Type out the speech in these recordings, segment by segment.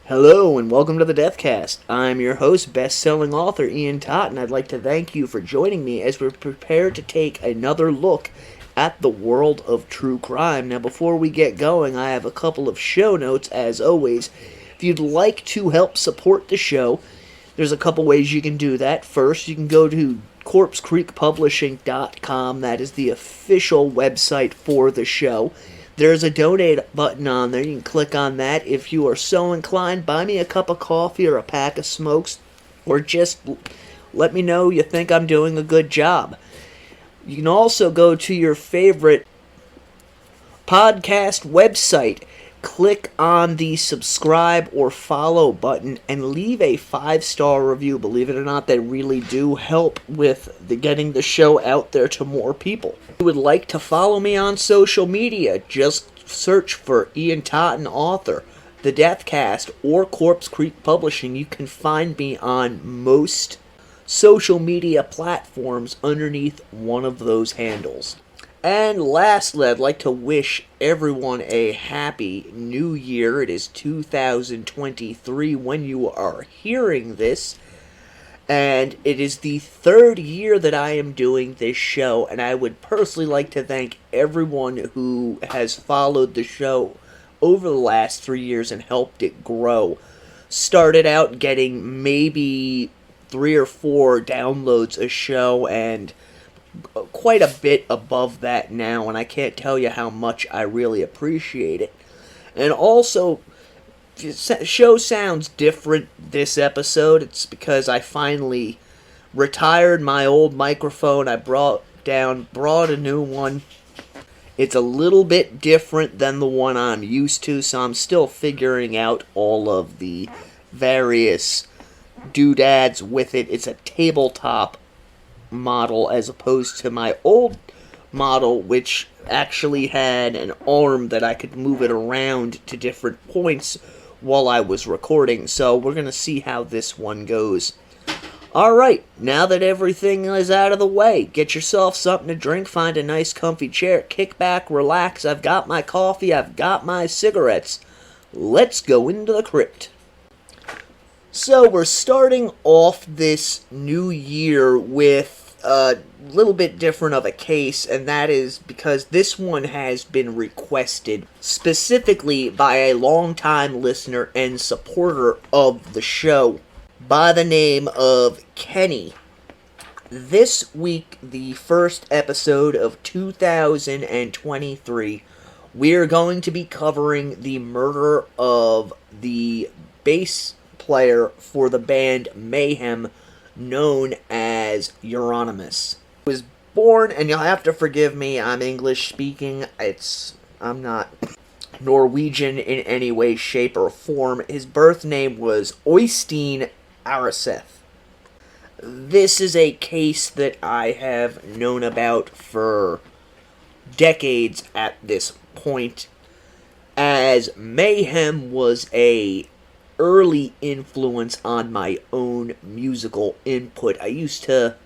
Hello and welcome to the Deathcast. I'm your host, best-selling author Ian Totten. I'd like to thank you for joining me as we're prepared to take another look at the world of true crime. Now, before we get going, I have a couple of show notes, as always. If you'd like to help support the show, there's a couple ways you can do that. First, you can go to corpsecreekpublishing.com. That is the official website for the show. There's a donate button on there. You can click on that. If you are so inclined, buy me a cup of coffee or a pack of smokes, or just let me know you think I'm doing a good job. You can also go to your favorite podcast website, click on the subscribe or follow button, and leave a 5-star review. Believe it or not, they really do help with getting the show out there to more people. If you would like to follow me on social media, just search for Ian Totten Author, The Deathcast, or Corpse Creek Publishing. You can find me on most social media platforms underneath one of those handles. And lastly, I'd like to wish everyone a happy new year. It is 2023 when you are hearing this. And it is the 3rd year that I am doing this show. And I would personally like to thank everyone who has followed the show over the last 3 years and helped it grow. Started out getting maybe 3 or 4 downloads a show, and quite a bit above that now, and I can't tell you how much I really appreciate it. And also, the show sounds different this episode. It's because I finally retired my old microphone. I brought a new one. It's a little bit different than the one I'm used to, so I'm still figuring out all of the various doodads with it. It's a tabletop model as opposed to my old model, which actually had an arm that I could move it around to different points while I was recording. So we're going to see how this one goes. Alright, now that everything is out of the way, get yourself something to drink, find a nice comfy chair, kick back, relax. I've got my coffee, I've got my cigarettes. Let's go into the crypt. So we're starting off this new year with a little bit different of a case, and that is because this one has been requested specifically by a longtime listener and supporter of the show by the name of Kenny. This week, the first episode of 2023, we're going to be covering the murder of the bass player for the band Mayhem, known as Euronymous. He was born, and you'll have to forgive me, I'm English speaking, I'm not Norwegian in any way, shape, or form. His birth name was Øystein Aarseth. This is a case that I have known about for decades at this point, as Mayhem was a early influence on my own musical input. I used to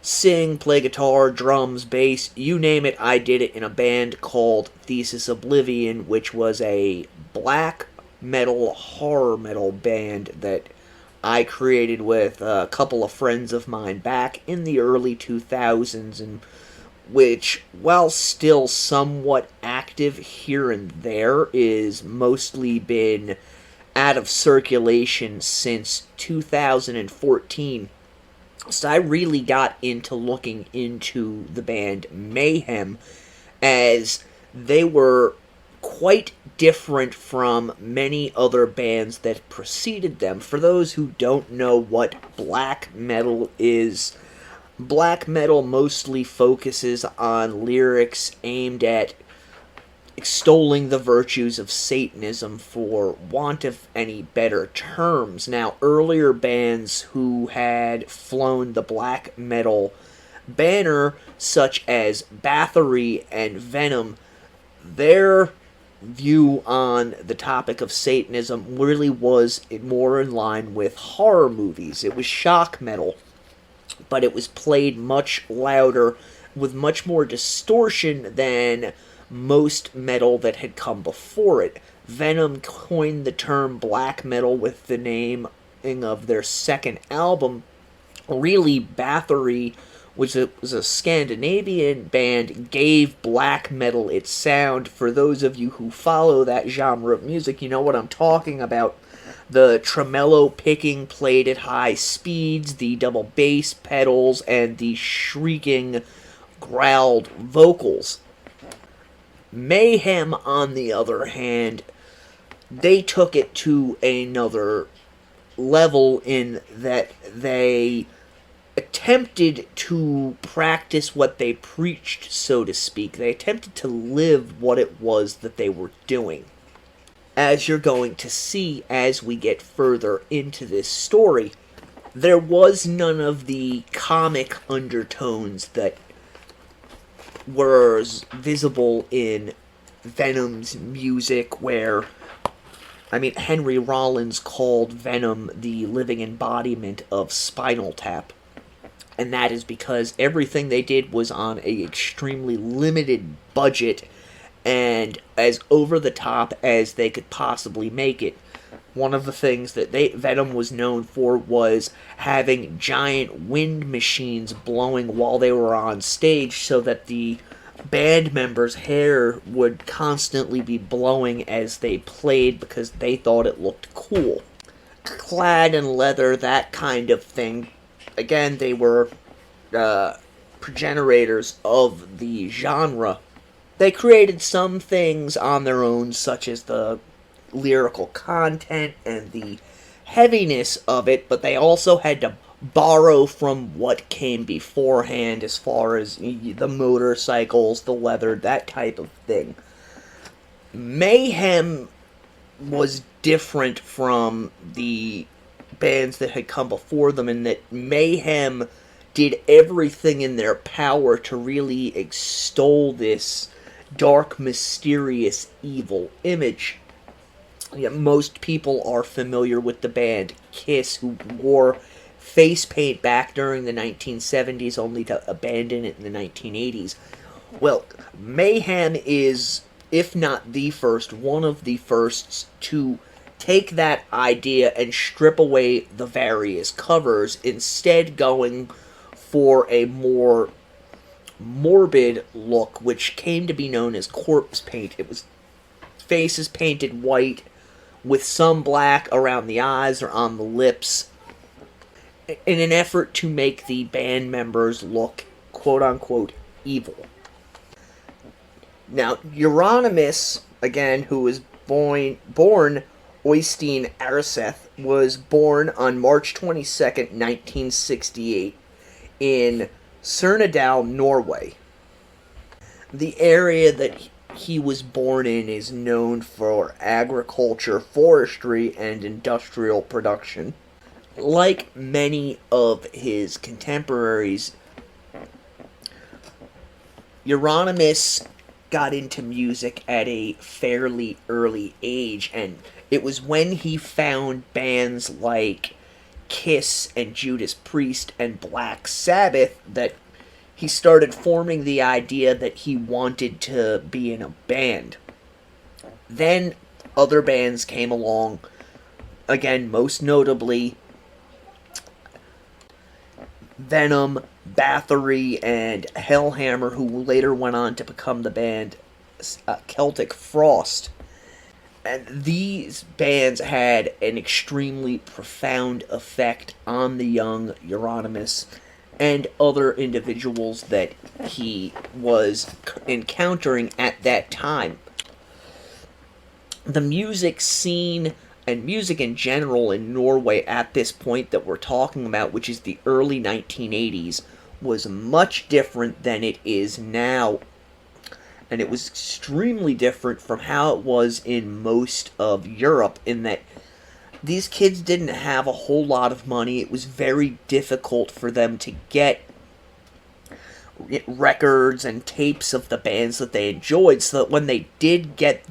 sing, play guitar, drums, bass, you name it, I did it in a band called Thesis Oblivion, which was a black metal, horror metal band that I created with a couple of friends of mine back in the early 2000s, and which, while still somewhat active here and there, is mostly been out of circulation since 2014. So I really got into looking into the band Mayhem, as they were quite different from many other bands that preceded them. For those who don't know what black metal is, black metal mostly focuses on lyrics aimed at extolling the virtues of Satanism, for want of any better terms. Now, earlier bands who had flown the black metal banner, such as Bathory and Venom, their view on the topic of Satanism really was more in line with horror movies. It was shock metal, but it was played much louder, with much more distortion than most metal that had come before it. Venom coined the term black metal with the naming of their second album. Really, Bathory was a Scandinavian band, gave black metal its sound. For those of you who follow that genre of music, you know what I'm talking about. The tremolo picking played at high speeds, the double bass pedals, and the shrieking, growled vocals. Mayhem, on the other hand, they took it to another level in that they attempted to practice what they preached, so to speak. They attempted to live what it was that they were doing. As you're going to see as we get further into this story, there was none of the comic undertones that were visible in Venom's music, where, Henry Rollins called Venom the living embodiment of Spinal Tap. And that is because everything they did was on a extremely limited budget and as over the top as they could possibly make it. One of the things that Venom was known for was having giant wind machines blowing while they were on stage so that the band members' hair would constantly be blowing as they played because they thought it looked cool. Clad in leather, that kind of thing. Again, they were progenitors of the genre. They created some things on their own, such as the lyrical content and the heaviness of it, but they also had to borrow from what came beforehand as far as the motorcycles, the leather, that type of thing. Mayhem was different from the bands that had come before them in that Mayhem did everything in their power to really extol this dark, mysterious, evil image. Yet most people are familiar with the band Kiss, who wore face paint back during the 1970s, only to abandon it in the 1980s. Well, Mayhem is, if not the first, one of the firsts to take that idea and strip away the various covers, instead going for a more morbid look, which came to be known as corpse paint. It was faces painted white with some black around the eyes or on the lips, in an effort to make the band members look quote-unquote evil. Now, Euronymous, again, who was born Øystein Aarseth, was born on March 22nd, 1968, in Surnadal, Norway. The area that he was born in is known for agriculture, forestry, and industrial production. Like many of his contemporaries, Euronymous got into music at a fairly early age, and it was when he found bands like Kiss and Judas Priest and Black Sabbath that he started forming the idea that he wanted to be in a band. Then other bands came along, again, most notably Venom, Bathory, and Hellhammer, who later went on to become the band Celtic Frost. And these bands had an extremely profound effect on the young Euronymous and other individuals that he was encountering at that time. The music scene and music in general in Norway at this point that we're talking about, which is the early 1980s, was much different than it is now. And it was extremely different from how it was in most of Europe, in that these kids didn't have a whole lot of money. It was very difficult for them to get records and tapes of the bands that they enjoyed, so that when they did get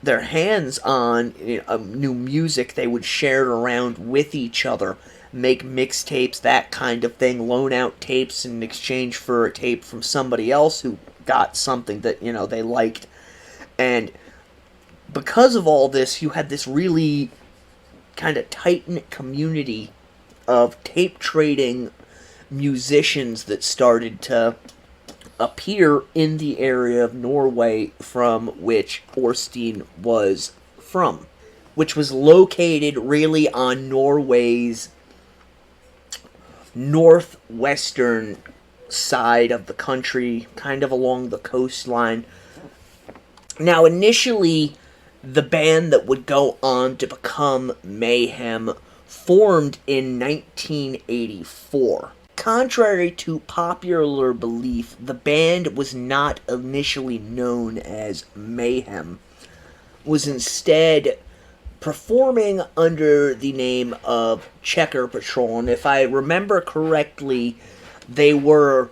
their hands on new music, they would share it around with each other, make mixtapes, that kind of thing, loan out tapes in exchange for a tape from somebody else who got something that, they liked. And because of all this, you had this really kind of tight-knit community of tape trading musicians that started to appear in the area of Norway from which Øystein was from, which was located really on Norway's northwestern side of the country, kind of along the coastline. Now, initially, the band that would go on to become Mayhem formed in 1984. Contrary to popular belief, the band was not initially known as Mayhem, was instead performing under the name of Checker Patrol, and if I remember correctly, they were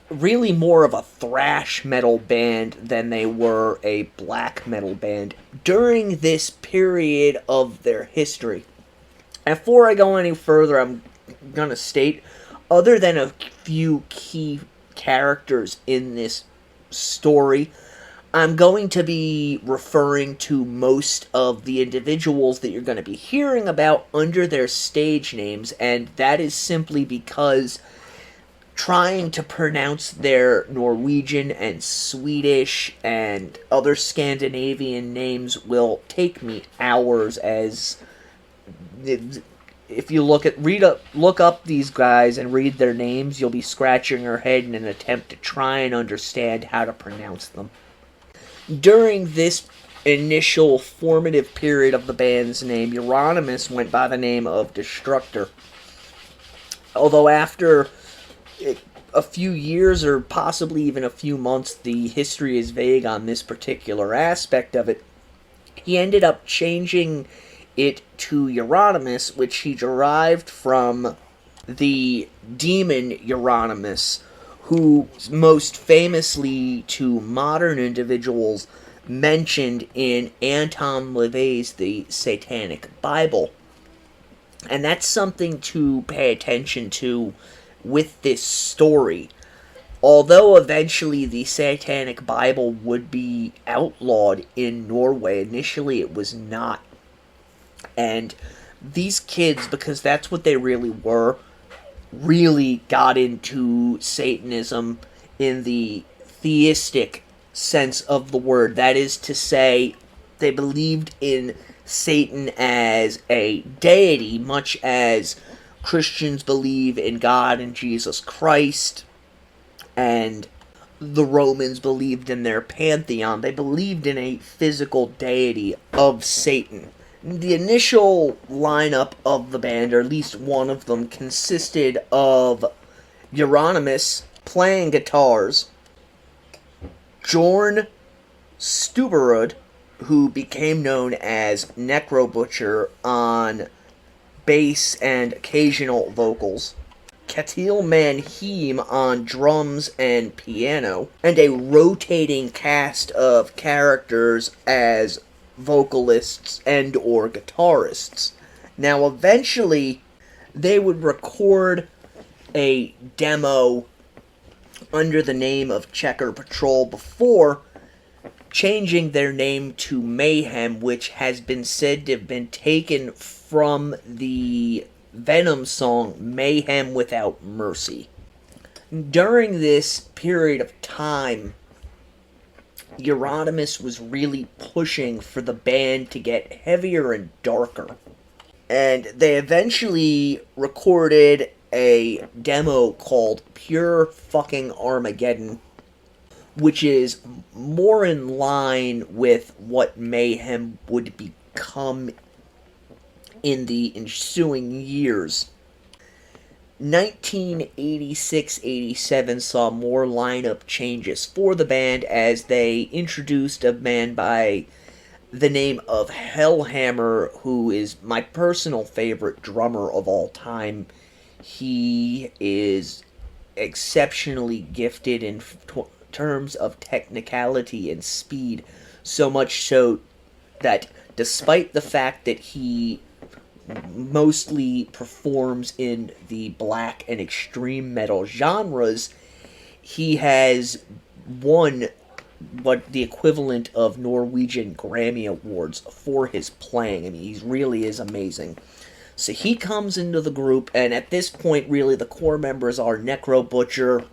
really more of a thrash metal band than they were a black metal band during this period of their history. And before I go any further, I'm going to state, other than a few key characters in this story, I'm going to be referring to most of the individuals that you're going to be hearing about under their stage names, and that is simply because trying to pronounce their Norwegian and Swedish and other Scandinavian names will take me hours, as if you look up these guys and read their names, you'll be scratching your head in an attempt to try and understand how to pronounce them. During this initial formative period of the band's name, Euronymous went by the name of Destructor. Although after a few years or possibly even a few months, the history is vague on this particular aspect of it, he ended up changing it to Euronymous, which he derived from the demon Euronymous, who most famously to modern individuals mentioned in Anton LaVey's The Satanic Bible. And that's something to pay attention to with this story. Although eventually the Satanic Bible would be outlawed in Norway, initially it was not. And these kids, because that's what they really were, really got into Satanism in the theistic sense of the word. That is to say, they believed in Satan as a deity, much as Christians believe in God and Jesus Christ, and the Romans believed in their pantheon. They believed in a physical deity of Satan. The initial lineup of the band, or at least one of them, consisted of Euronymous playing guitars, Jorn Stuberud, who became known as Necro Butcher, on bass and occasional vocals, Ketil Manheim on drums and piano, and a rotating cast of characters as vocalists and or guitarists. Now, eventually, they would record a demo under the name of Checker Patrol before changing their name to Mayhem, which has been said to have been taken from the Venom song Mayhem Without Mercy. During this period of time, Euronymous was really pushing for the band to get heavier and darker. And they eventually recorded a demo called Pure Fucking Armageddon, which is more in line with what Mayhem would become in the ensuing years. 1986-87 saw more lineup changes for the band as they introduced a man by the name of Hellhammer, who is my personal favorite drummer of all time. He is exceptionally gifted in terms of technicality and speed, so much so that despite the fact that he mostly performs in the black and extreme metal genres, he has won what the equivalent of Norwegian Grammy Awards for his playing. I mean, he really is amazing. So he comes into the group, and at this point, really, the core members are Necro Butcher,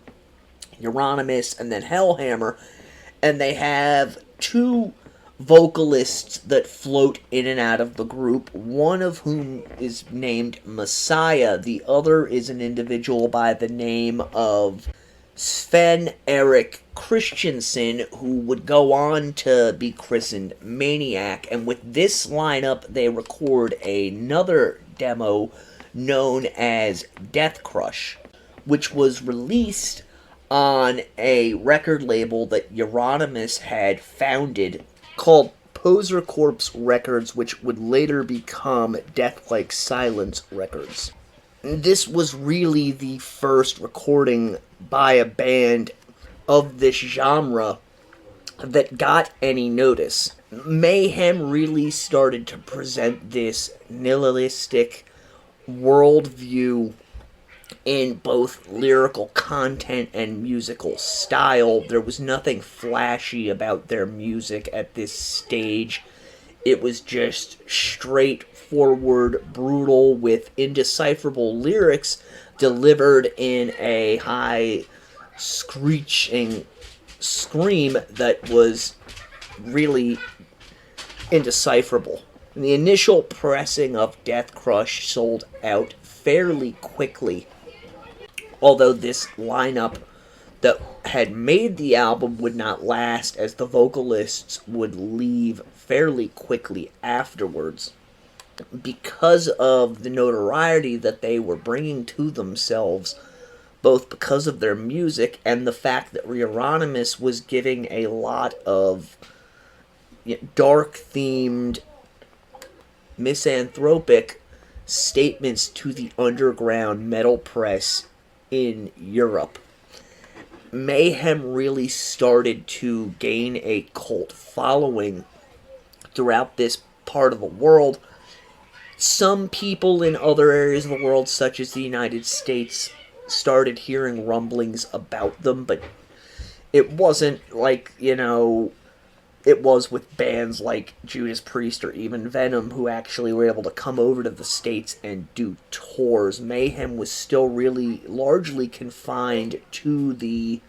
Euronymous, and then Hellhammer, and they have two vocalists that float in and out of the group, one of whom is named Messiah. The other is an individual by the name of Sven Erik Christensen, who would go on to be christened Maniac. And with this lineup, they record another demo known as Death Crush, which was released on a record label that Euronymous had founded called Poser Corpse Records, which would later become Death Like Silence Records. This was really the first recording by a band of this genre that got any notice. Mayhem really started to present this nihilistic worldview in both lyrical content and musical style. There was nothing flashy about their music at this stage. It was just straightforward, brutal, with indecipherable lyrics delivered in a high screeching scream that was really indecipherable. The initial pressing of Death Crush sold out fairly quickly, although this lineup that had made the album would not last, as the vocalists would leave fairly quickly afterwards. Because of the notoriety that they were bringing to themselves, both because of their music and the fact that Euronymous was giving a lot of dark-themed, misanthropic statements to the underground metal press in Europe. Mayhem really started to gain a cult following throughout this part of the world. Some people in other areas of the world, such as the United States, started hearing rumblings about them, but it wasn't like, it was with bands like Judas Priest or even Venom, who actually were able to come over to the States and do tours. Mayhem was still really largely confined to the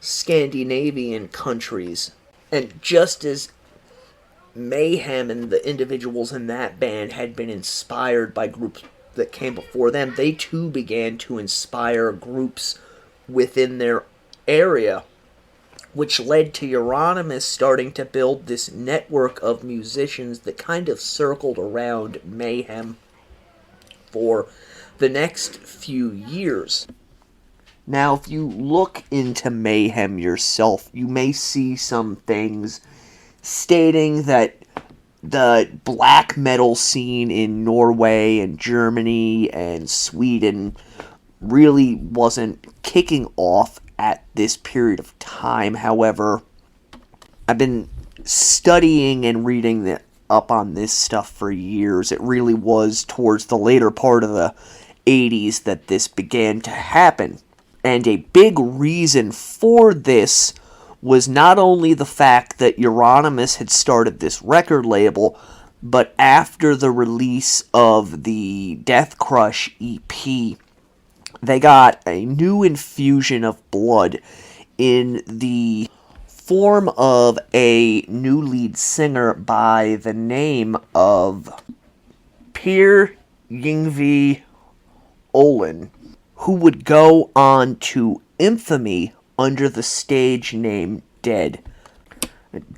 Scandinavian countries. And just as Mayhem and the individuals in that band had been inspired by groups that came before them, they too began to inspire groups within their area, which led to Euronymous starting to build this network of musicians that kind of circled around Mayhem for the next few years. Now, if you look into Mayhem yourself, you may see some things stating that the black metal scene in Norway and Germany and Sweden really wasn't kicking off at this period of time. However, I've been studying and reading up on this stuff for years. It really was towards the later part of the 80s that this began to happen. And a big reason for this was not only the fact that Euronymous had started this record label, but after the release of the Death Crush EP, they got a new infusion of blood in the form of a new lead singer by the name of Per Yngve Olin, who would go on to infamy under the stage name Dead.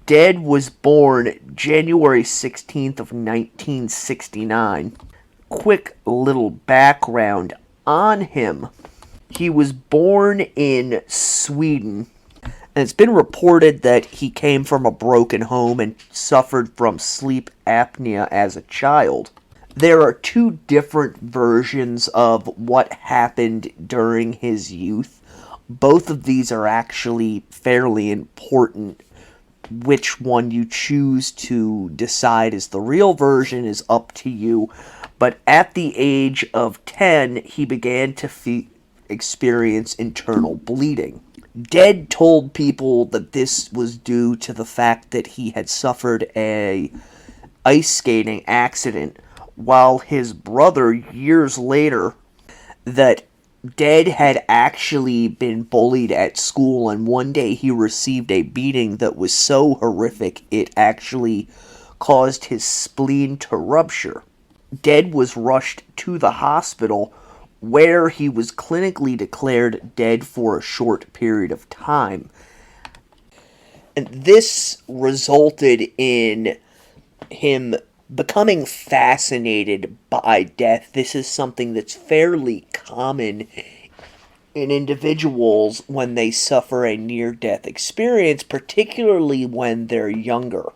Dead was born January 16th of 1969. Quick little background on him. He was born in Sweden, and it's been reported that he came from a broken home and suffered from sleep apnea as a child. There are two different versions of what happened during his youth. Both of these are actually fairly important. Which one you choose to decide is the real version is up to you. But at the age of 10, he began to experience internal bleeding. Dead told people that this was due to the fact that he had suffered a ice skating accident, while his brother, years later, that Dead had actually been bullied at school, and one day he received a beating that was so horrific it actually caused his spleen to rupture. Dead was rushed to the hospital, where he was clinically declared dead for a short period of time. And this resulted in him becoming fascinated by death. This is something that's fairly common in individuals when they suffer a near-death experience, particularly when they're younger.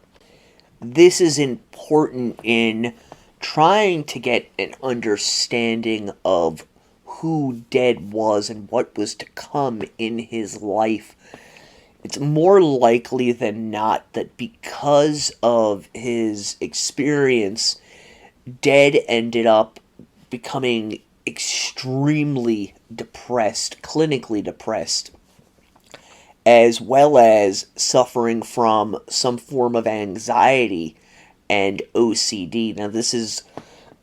This is important in trying to get an understanding of who Dead was and what was to come in his life. It's more likely than not that because of his experience, Dead ended up becoming extremely depressed, clinically depressed, as well as suffering from some form of anxiety and OCD. Now, this is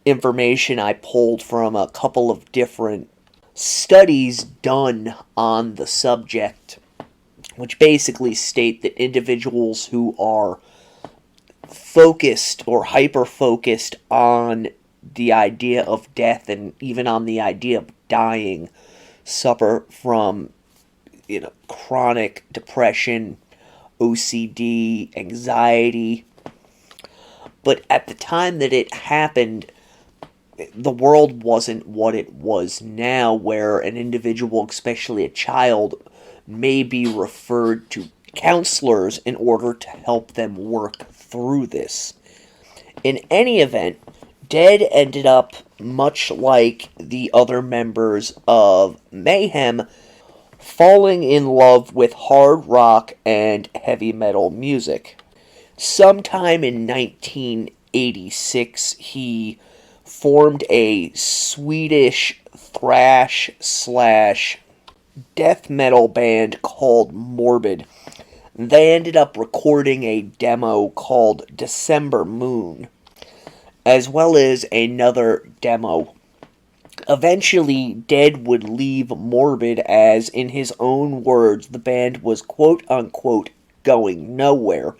information I pulled from a couple of different studies done on the subject, which basically state that individuals who are focused or hyper-focused on the idea of death and even on the idea of dying suffer from, chronic depression, OCD, anxiety. But at the time that it happened, the world wasn't what it was now, where an individual, especially a child, may be referred to counselors in order to help them work through this. In any event, Dead ended up, much like the other members of Mayhem, falling in love with hard rock and heavy metal music. Sometime in 1986, he formed a Swedish thrash/death metal band called Morbid. They ended up recording a demo called December Moon, as well as another demo. Eventually, Dead would leave Morbid as, in his own words, the band was quote-unquote going nowhere.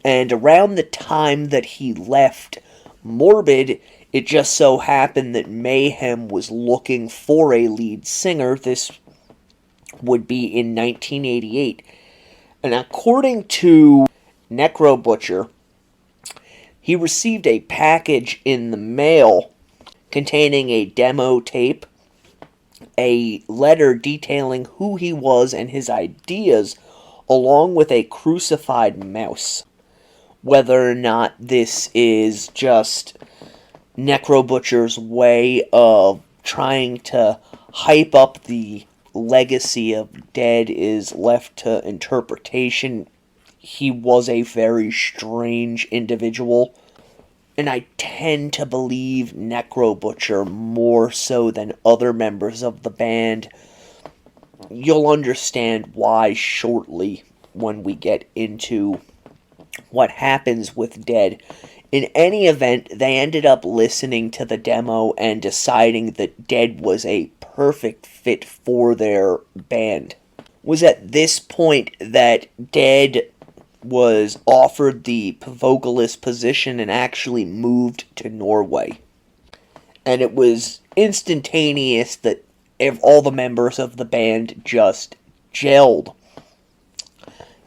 And around the time that he left Morbid, it just so happened that Mayhem was looking for a lead singer. This would be in 1988. And according to Necrobutcher, he received a package in the mail containing a demo tape, a letter detailing who he was and his ideas, along with a crucified mouse. Whether or not this is just Necrobutcher's way of trying to hype up the legacy of Dead is left to interpretation. He was a very strange individual, and I tend to believe Necrobutcher more so than other members of the band. You'll understand why shortly when we get into what happens with Dead. In any event, they ended up listening to the demo and deciding that Dead was a perfect fit for their band. It was at this point that Dead was offered the vocalist position and actually moved to Norway. And it was instantaneous that all the members of the band just gelled.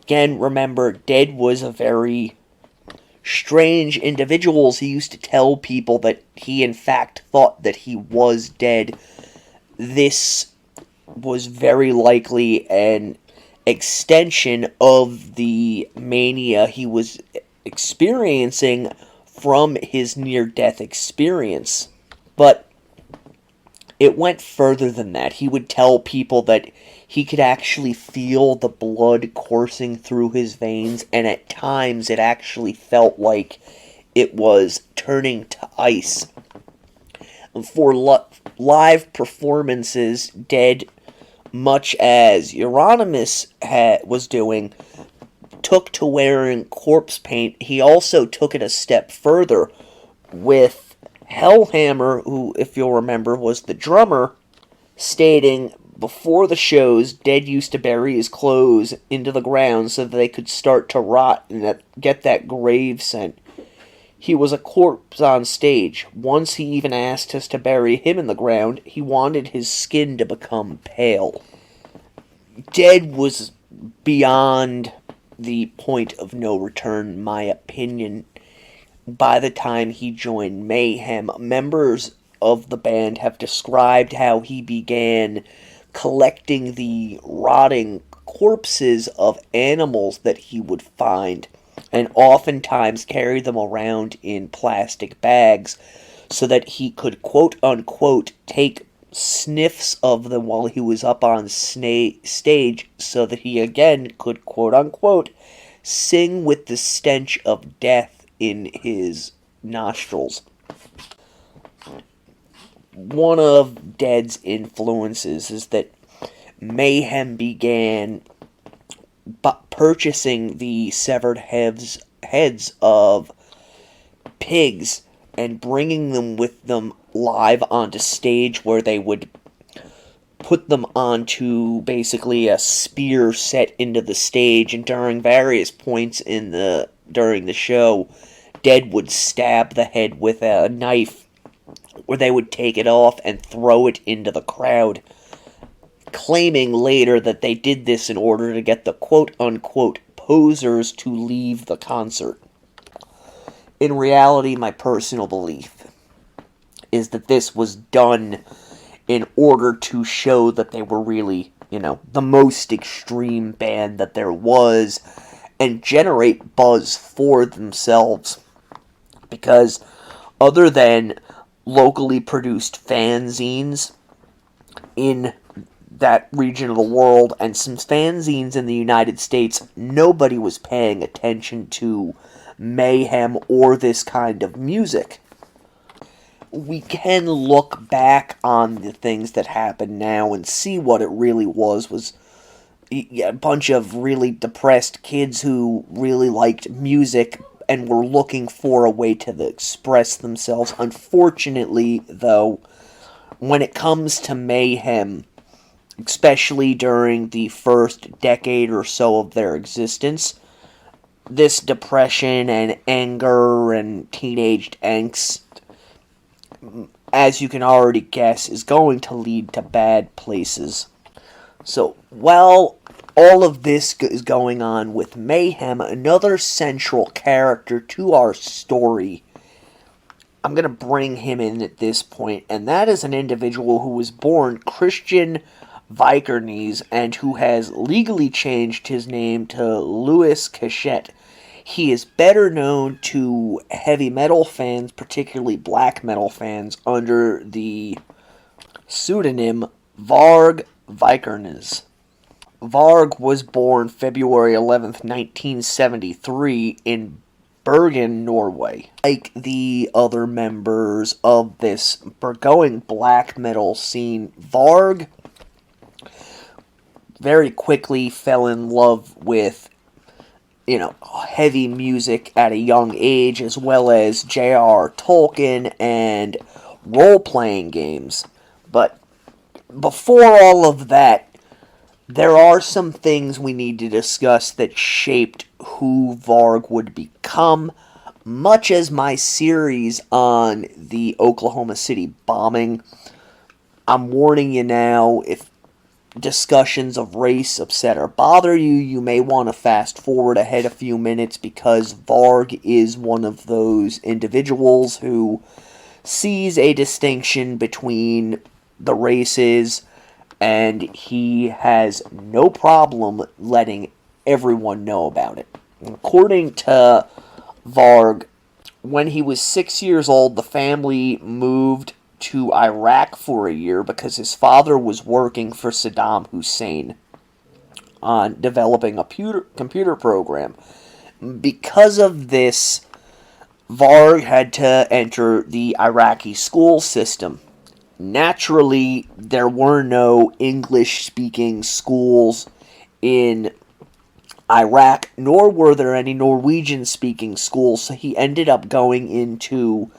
Again, remember, Dead was a very strange individual. He used to tell people that he in fact thought that he was dead. This was very likely an extension of the mania he was experiencing from his near-death experience. But it went further than that. He would tell people that he could actually feel the blood coursing through his veins, and at times it actually felt like it was turning to ice. For live performances, Dead much as Euronymous was doing, took to wearing corpse paint. He also took it a step further with Hellhammer, who, if you'll remember, was the drummer, stating before the shows, Dead used to bury his clothes into the ground so that they could start to rot and get that grave scent. He was a corpse on stage. Once he even asked us to bury him in the ground. He wanted his skin to become pale. Dead was beyond the point of no return, in my opinion. By the time he joined Mayhem, members of the band have described how he began collecting the rotting corpses of animals that he would find, and oftentimes carry them around in plastic bags so that he could, quote-unquote, take sniffs of them while he was up on stage so that he again could, quote-unquote, sing with the stench of death in his nostrils. One of Dead's influences is that Mayhem began purchasing the severed heads of pigs and bringing them with them live onto stage, where they would put them onto basically a spear set into the stage, and during various points during the show, Dead would stab the head with a knife, where they would take it off and throw it into the crowd, claiming later that they did this in order to get the quote-unquote posers to leave the concert. In reality, my personal belief is that this was done in order to show that they were really, the most extreme band that there was, and generate buzz for themselves. Because other than locally produced fanzines in that region of the world and some fanzines in the United States, nobody was paying attention to Mayhem or this kind of music. We can look back on the things that happen now and see what it really was a bunch of really depressed kids who really liked music and were looking for a way to express themselves. Unfortunately, though, when it comes to Mayhem, especially during the first decade or so of their existence, this depression and anger and teenage angst, as you can already guess, is going to lead to bad places. So, while all of this is going on with Mayhem, another central character to our story, I'm going to bring him in at this point, and that is an individual who was born Christian Vikernes and who has legally changed his name to Louis Cachette. He is better known to heavy metal fans, particularly black metal fans, under the pseudonym Varg Vikernes. Varg was born February 11th, 1973 in Bergen, Norway. Like the other members of this burgeoning black metal scene, Varg very quickly fell in love with heavy music at a young age, as well as J.R. Tolkien and role-playing games. But before all of that, there are some things we need to discuss that shaped who Varg would become, much as my series on the Oklahoma City bombing. I'm warning you now, if discussions of race, etc. bother you, you may want to fast forward ahead a few minutes, because Varg is one of those individuals who sees a distinction between the races, and he has no problem letting everyone know about it. According to Varg, when he was 6 years old, the family moved to Iraq for a year because his father was working for Saddam Hussein on developing a computer program. Because of this, Varg had to enter the Iraqi school system. Naturally, there were no English-speaking schools in Iraq, nor were there any Norwegian-speaking schools, so he ended up going into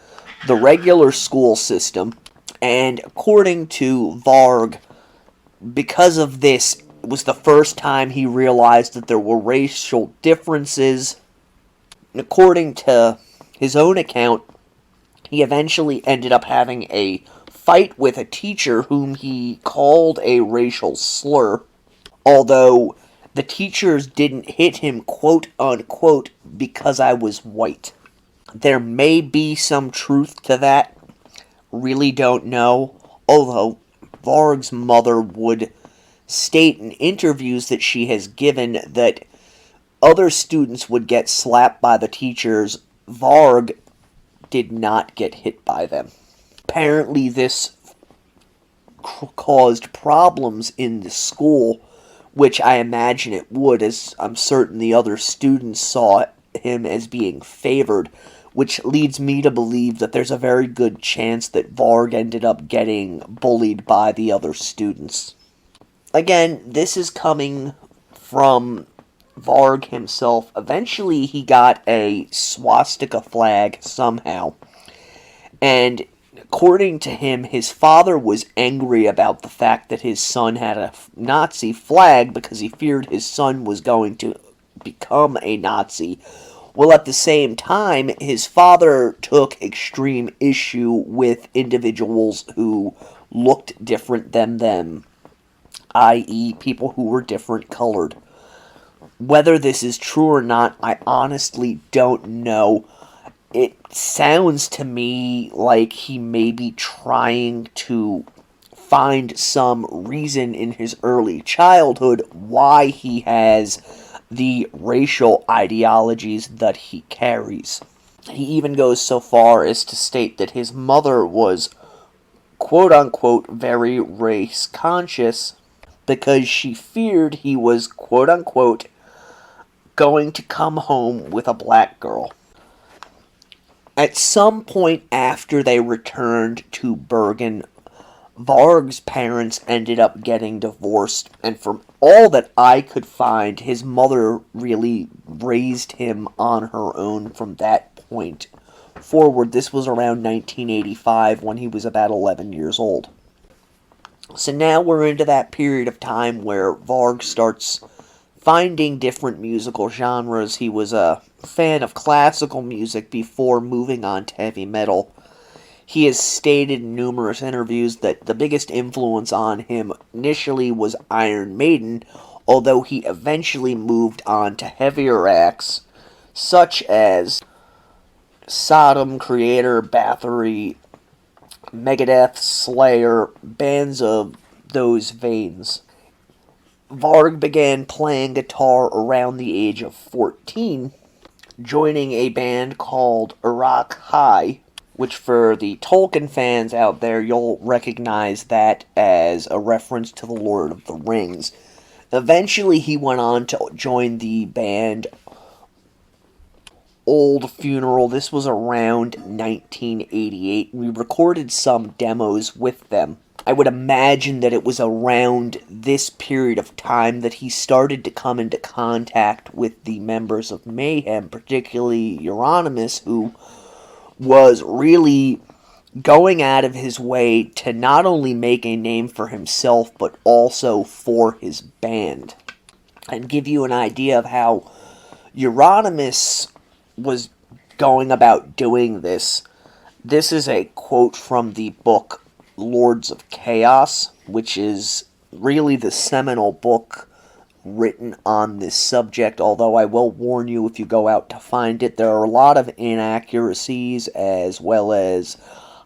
the regular school system. And according to Varg, because of this, it was the first time he realized that there were racial differences. According to his own account, he eventually ended up having a fight with a teacher whom he called a racial slur, although the teachers didn't hit him, quote unquote, because I was white. There may be some truth to that. Really don't know. Although Varg's mother would state in interviews that she has given that other students would get slapped by the teachers. Varg did not get hit by them. Apparently this caused problems in the school, which I imagine it would, as I'm certain the other students saw him as being favored, which leads me to believe that there's a very good chance that Varg ended up getting bullied by the other students. Again, this is coming from Varg himself. Eventually he got a swastika flag somehow, and according to him, his father was angry about the fact that his son had a Nazi flag because he feared his son was going to become a Nazi. Well, at the same time, his father took extreme issue with individuals who looked different than them, i.e., people who were different colored. Whether this is true or not, I honestly don't know. It sounds to me like he may be trying to find some reason in his early childhood why he has the racial ideologies that he carries. He even goes so far as to state that his mother was, quote-unquote, very race-conscious because she feared he was, quote-unquote, going to come home with a black girl. At some point after they returned to Bergen, Varg's parents ended up getting divorced, and from all that I could find, his mother really raised him on her own from that point forward. This was around 1985 when he was about 11 years old. So now we're into that period of time where Varg starts finding different musical genres. He was a fan of classical music before moving on to heavy metal. He has stated in numerous interviews that the biggest influence on him initially was Iron Maiden, although he eventually moved on to heavier acts such as Sodom, Creator, Bathory, Megadeth, Slayer, bands of those veins. Varg began playing guitar around the age of 14, joining a band called Iraq High, which for the Tolkien fans out there, you'll recognize that as a reference to the Lord of the Rings. Eventually, he went on to join the band Old Funeral. This was around 1988. We recorded some demos with them. I would imagine that it was around this period of time that he started to come into contact with the members of Mayhem, particularly Euronymous, who was really going out of his way to not only make a name for himself, but also for his band. And give you an idea of how Euronymous was going about doing this. This is a quote from the book Lords of Chaos, which is really the seminal book written on this subject, although I will warn you if you go out to find it, there are a lot of inaccuracies as well as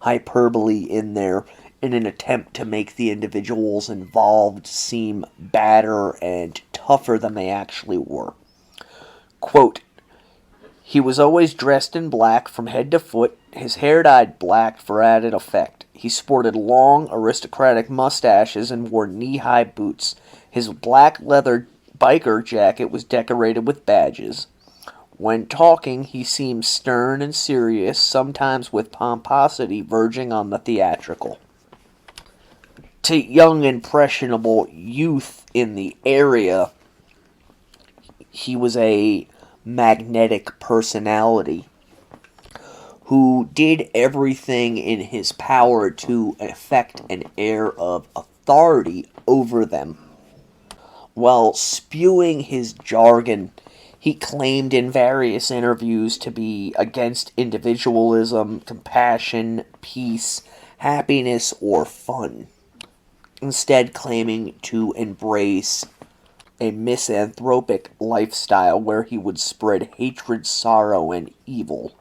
hyperbole in there in an attempt to make the individuals involved seem badder and tougher than they actually were. Quote, "He was always dressed in black from head to foot, his hair dyed black for added effect. He sported long, aristocratic mustaches and wore knee-high boots. His black leather biker jacket was decorated with badges. When talking, he seemed stern and serious, sometimes with pomposity verging on the theatrical." to young, impressionable youth in the area, he was a magnetic personality who did everything in his power to effect an air of authority over them. While spewing his jargon, he claimed in various interviews to be against individualism, compassion, peace, happiness, or fun, instead claiming to embrace a misanthropic lifestyle where he would spread hatred, sorrow, and evil.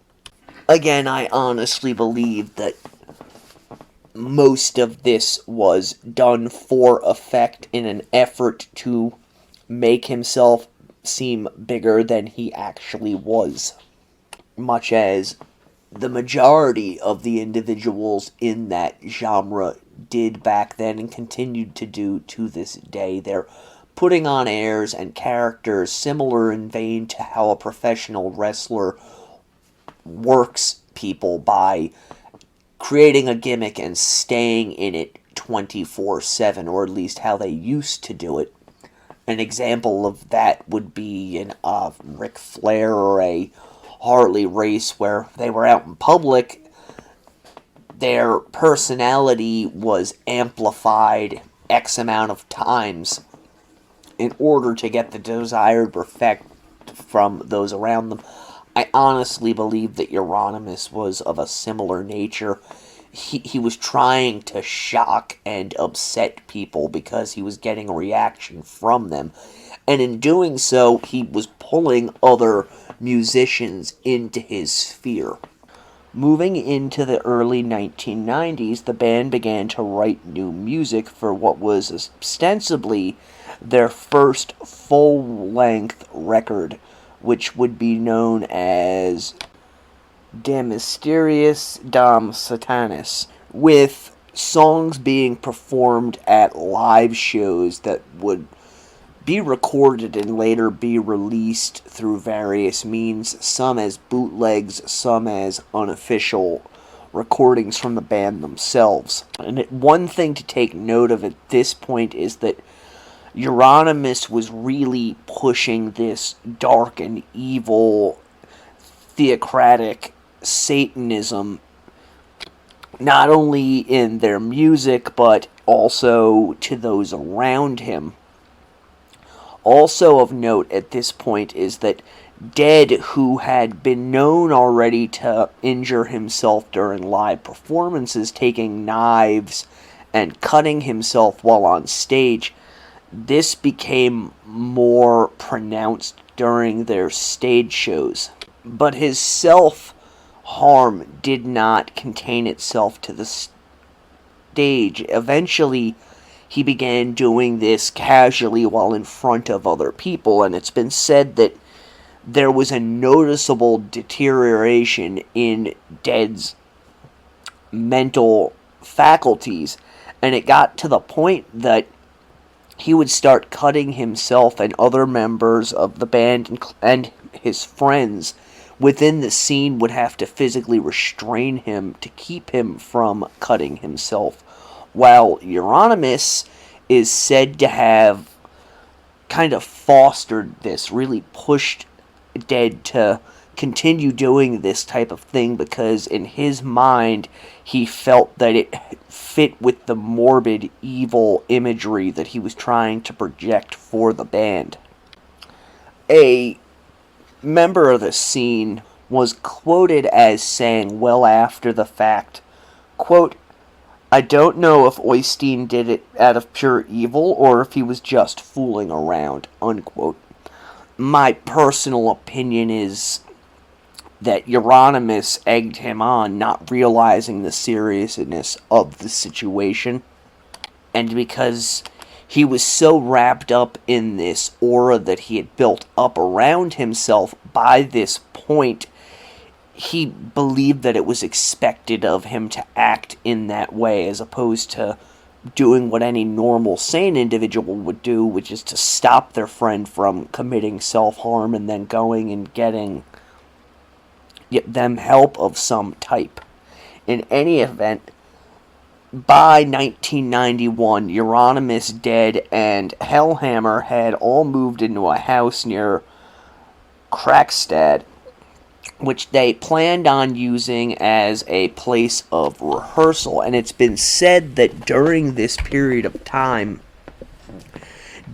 Again, I honestly believe that most of this was done for effect in an effort to make himself seem bigger than he actually was. Much as the majority of the individuals in that genre did back then and continued to do to this day. They're putting on airs and characters similar in vein to how a professional wrestler works people by creating a gimmick and staying in it 24/7, or at least how they used to do it. An example of that would be an Ric Flair or a Harley race where they were out in public. Their personality was amplified X amount of times in order to get the desired effect from those around them. I honestly believe that Euronymous was of a similar nature. He was trying to shock and upset people because he was getting a reaction from them. And in doing so, he was pulling other musicians into his sphere. Moving into the early 1990s, the band began to write new music for what was ostensibly their first full-length record, which would be known as De Mysteriis Dam Satanis, with songs being performed at live shows that would be recorded and later be released through various means, some as bootlegs, some as unofficial recordings from the band themselves. And one thing to take note of at this point is that Euronymous was really pushing this dark and evil theocratic Satanism, not only in their music, but also to those around him. Also of note at this point is that Dead, who had been known already to injure himself during live performances, taking knives and cutting himself while on stage, this became more pronounced during their stage shows. But his self-harm did not contain itself to the stage. Eventually, he began doing this casually while in front of other people, and it's been said that there was a noticeable deterioration in Dead's mental faculties, and it got to the point that he would start cutting himself, and other members of the band and his friends within the scene would have to physically restrain him to keep him from cutting himself. While Euronymous is said to have kind of fostered this, really pushed Dead to continue doing this type of thing, because in his mind he felt that it fit with the morbid, evil imagery that he was trying to project for the band. A member of the scene was quoted as saying well after the fact, quote, "I don't know if Øystein did it out of pure evil or if he was just fooling around," unquote. My personal opinion is that Euronymous egged him on, not realizing the seriousness of the situation. And because he was so wrapped up in this aura that he had built up around himself, by this point, he believed that it was expected of him to act in that way, as opposed to doing what any normal, sane individual would do, which is to stop their friend from committing self-harm and then going and getting them help of some type. In any event, By 1991, Euronymous, Dead, and Hellhammer had all moved into a house near Krakstad, which they planned on using as a place of rehearsal. And it's been said that during this period of time,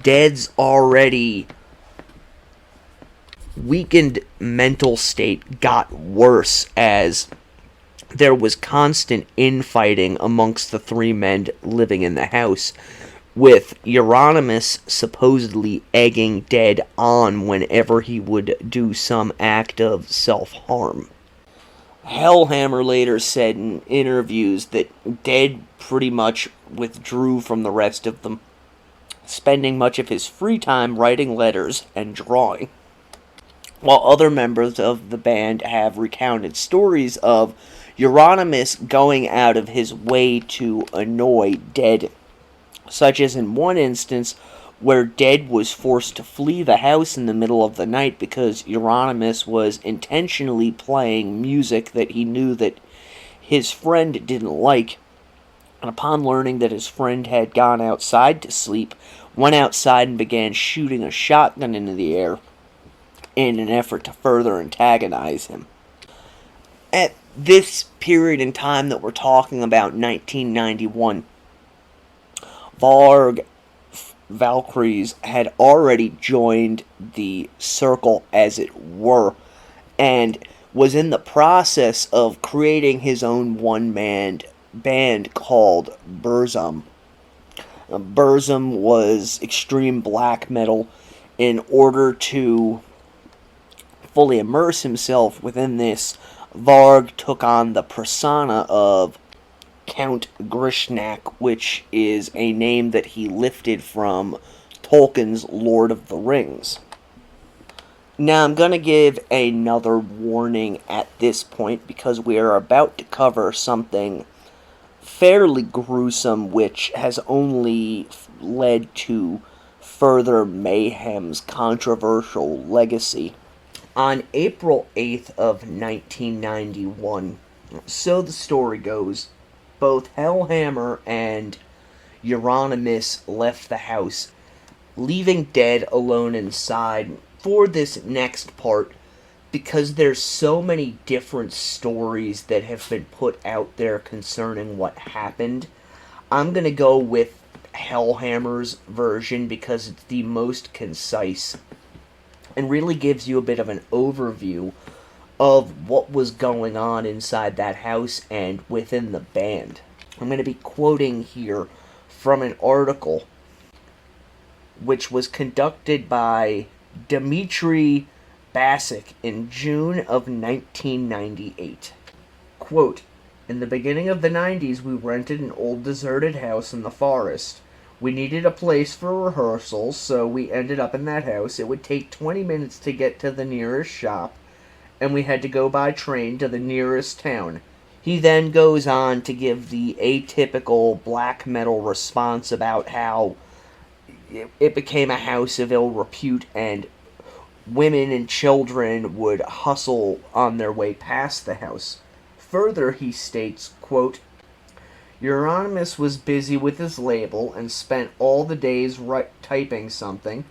Dead's already weakened mental state got worse as there was constant infighting amongst the three men living in the house, with Euronymous supposedly egging Dead on whenever he would do some act of self-harm. Hellhammer later said in interviews that Dead pretty much withdrew from the rest of them, spending much of his free time writing letters and drawing, while other members of the band have recounted stories of Euronymous going out of his way to annoy Dead, such as in one instance where Dead was forced to flee the house in the middle of the night because Euronymous was intentionally playing music that he knew that his friend didn't like, and upon learning that his friend had gone outside to sleep, went outside and began shooting a shotgun into the air in an effort to further antagonize him. At this period in time that we're talking about, 1991, Varg Valkyries had already joined the circle, as it were, and was in the process of creating his own one-man band called Burzum. Burzum was extreme black metal. In order to fully immerse himself within this, Varg took on the persona of Count Grishnak, which is a name that he lifted from Tolkien's Lord of the Rings. Now, I'm going to give another warning at this point because we are about to cover something fairly gruesome, which has only led to further Mayhem's controversial legacy. On April 8th of 1991, so the story goes, both Hellhammer and Euronymous left the house, leaving Dead alone inside for this next part, because there's so many different stories that have been put out there concerning what happened. I'm going to go with Hellhammer's version because it's the most concise and really gives you a bit of an overview of what was going on inside that house and within the band. I'm going to be quoting here from an article which was conducted by Dmitry Basic in June of 1998. Quote, "In the beginning of the 90s, we rented an old deserted house in the forest. We needed a place for rehearsals, so we ended up in that house. It would take 20 minutes to get to the nearest shop, and we had to go by train to the nearest town." He then goes on to give the atypical black metal response about how it became a house of ill repute and women and children would hustle on their way past the house. Further, he states, quote, "Euronymous was busy with his label and spent all the days typing something.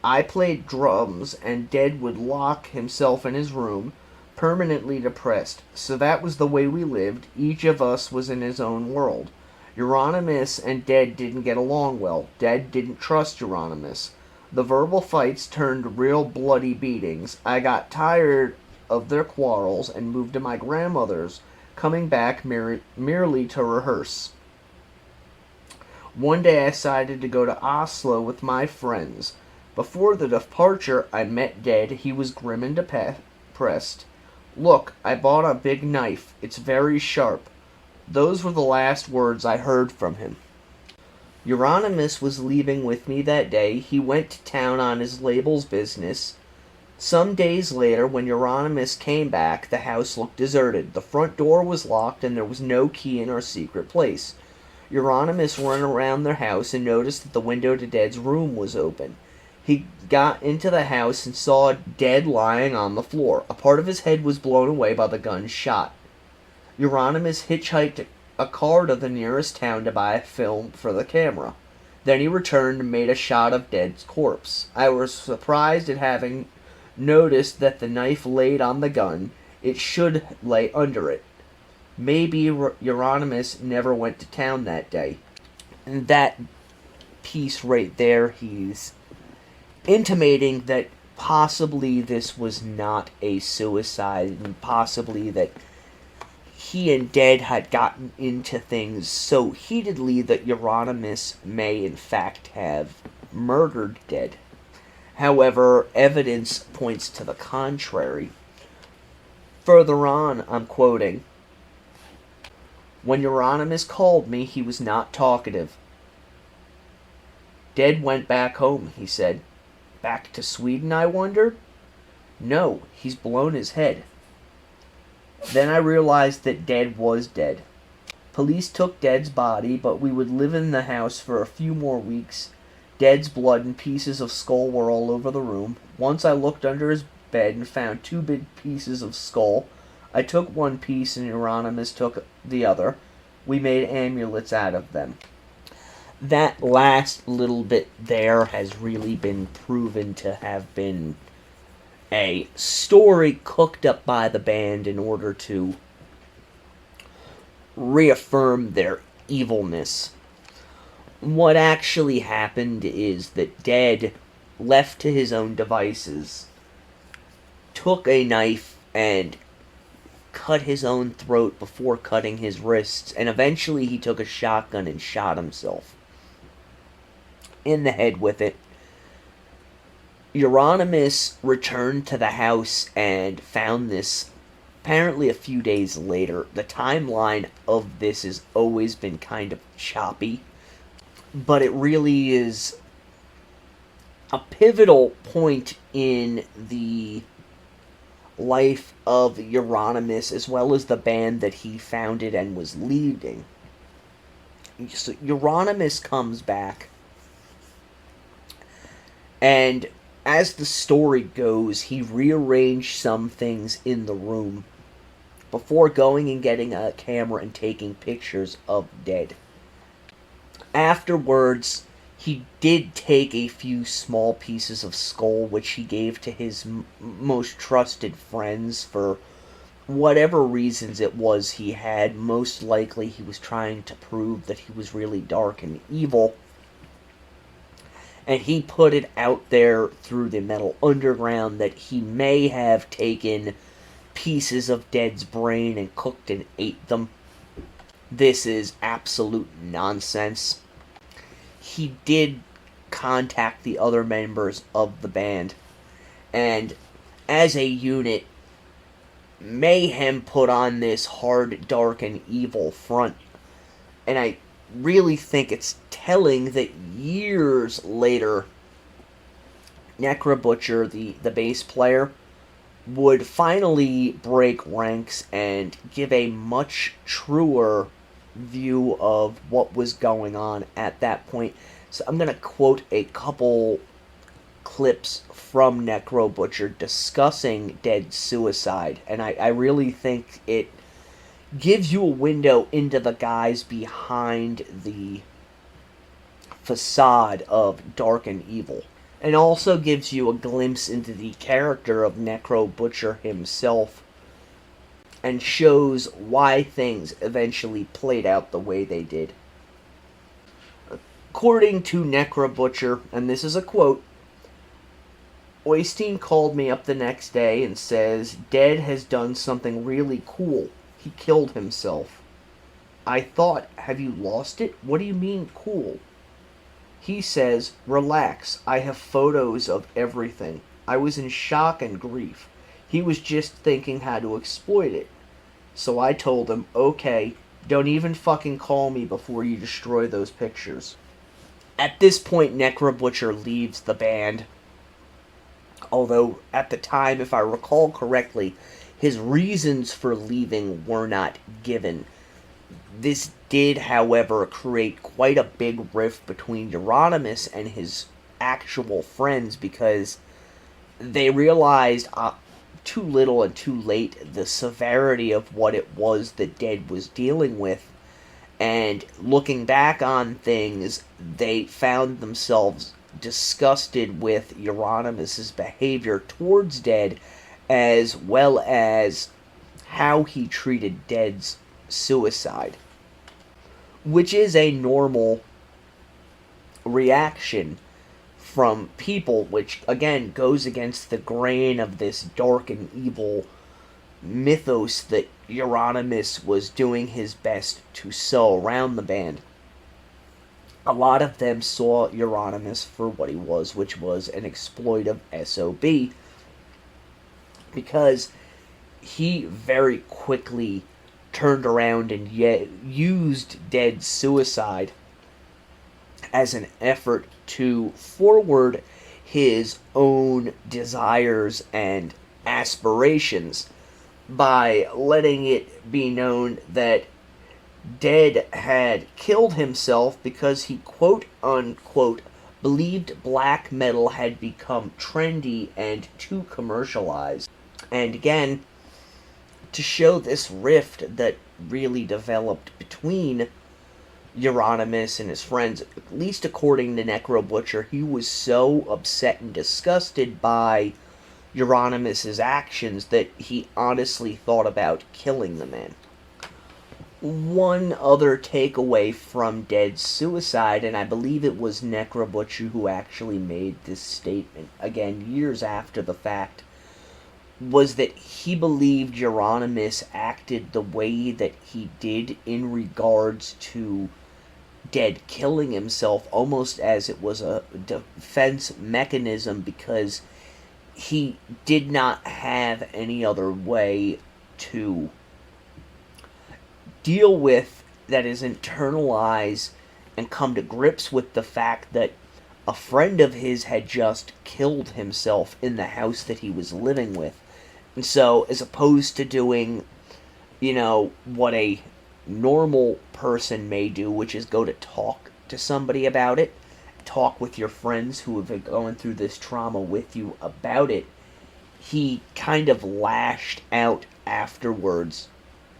I played drums, and Dead would lock himself in his room, permanently depressed. So that was the way we lived. Each of us was in his own world. Euronymous and Dead didn't get along well. Dead didn't trust Euronymous. The verbal fights turned real bloody beatings. I got tired of their quarrels and moved to my grandmother's, coming back merely to rehearse. One day I decided to go to Oslo with my friends. Before the departure, I met Dead. He was grim and depressed. Look, I bought a big knife. It's very sharp. Those were the last words I heard from him. Euronymous was leaving with me that day. He went to town on his label's business. Some days later, when Euronymous came back, the house looked deserted. The front door was locked, and there was no key in our secret place. Euronymous ran around their house and noticed that the window to Dead's room was open. He got into the house and saw Dead lying on the floor. A part of his head was blown away by the gun's shot. Euronymous hitchhiked a car to the nearest town to buy a film for the camera. Then he returned and made a shot of Dead's corpse. I was surprised at having noticed that the knife laid on the gun. It should lay under it. Maybe Euronymous never went to town that day. And that piece right there, he's intimating that possibly this was not a suicide, and possibly that he and Dead had gotten into things so heatedly that Euronymous may in fact have murdered Dead. However, evidence points to the contrary. Further on, I'm quoting, "When Euronymous called me, he was not talkative. Dead went back home," he said. "Back to Sweden," I wondered. "No, he's blown his head." Then I realized that Dead was dead. Police took Dead's body, but we would live in the house for a few more weeks. Dead's blood and pieces of skull were all over the room. Once I looked under his bed and found 2 big pieces of skull. I took one piece and Euronymous took the other. We made amulets out of them. That last little bit there has really been proven to have been a story cooked up by the band in order to reaffirm their evilness. What actually happened is that Dead, left to his own devices, took a knife and cut his own throat before cutting his wrists, and eventually he took a shotgun and shot himself in the head with it. Euronymous returned to the house and found this apparently a few days later. The timeline of this has always been kind of choppy, but it really is a pivotal point in the life of Euronymous, as well as the band that he founded and was leading. So Euronymous comes back, and as the story goes, he rearranged some things in the room before going and getting a camera and taking pictures of Dead. Afterwards, he did take a few small pieces of skull, which he gave to his most trusted friends for whatever reasons it was he had. Most likely he was trying to prove that he was really dark and evil. And he put it out there through the Metal Underground that he may have taken pieces of Dead's brain and cooked and ate them. This is absolute nonsense. He did contact the other members of the band, and as a unit, Mayhem put on this hard, dark, and evil front. And I really think it's telling that years later, Necrobutcher, the bass player, would finally break ranks and give a much truer view of what was going on at that point. So I'm going to quote a couple clips from Necrobutcher discussing Dead's suicide, and I really think it gives you a window into the guys behind the facade of dark and evil, and also gives you a glimpse into the character of Necrobutcher himself, and shows why things eventually played out the way they did. According to Necrobutcher, and this is a quote, "Øystein called me up the next day and says, 'Dead has done something really cool. He killed himself.' I thought, 'Have you lost it? What do you mean, cool?' He says, 'Relax, I have photos of everything.' I was in shock and grief. He was just thinking how to exploit it. So I told him, okay, don't even fucking call me before you destroy those pictures." At this point, Necrobutcher leaves the band. Although, at the time, if I recall correctly, his reasons for leaving were not given. This did, however, create quite a big rift between Euronymous and his actual friends, because they realized too little and too late the severity of what it was that Dead was dealing with. And looking back on things, they found themselves disgusted with Euronymous' behavior towards Dead, as well as how he treated Dead's suicide, which is a normal reaction from people, which again goes against the grain of this dark and evil mythos that Euronymous was doing his best to sow around the band. A lot of them saw Euronymous for what he was, which was an exploitive SOB, because he very quickly turned around and used Dead's suicide as an effort to forward his own desires and aspirations by letting it be known that Dead had killed himself because he quote-unquote believed black metal had become trendy and too commercialized. And again, to show this rift that really developed between Euronymous and his friends, at least according to Necro Butcher, he was so upset and disgusted by Euronymous' actions that he honestly thought about killing the man. One other takeaway from Dead's suicide, and I believe it was Necro Butcher who actually made this statement, again, years after the fact, was that he believed Euronymous acted the way that he did in regards to Dead killing himself, almost as it was a defense mechanism, because he did not have any other way to deal with, that is, internalize and come to grips with the fact that a friend of his had just killed himself in the house that he was living with. And so, as opposed to doing, what a normal person may do, which is go to talk to somebody about it, talk with your friends who have been going through this trauma with you about it, he kind of lashed out afterwards,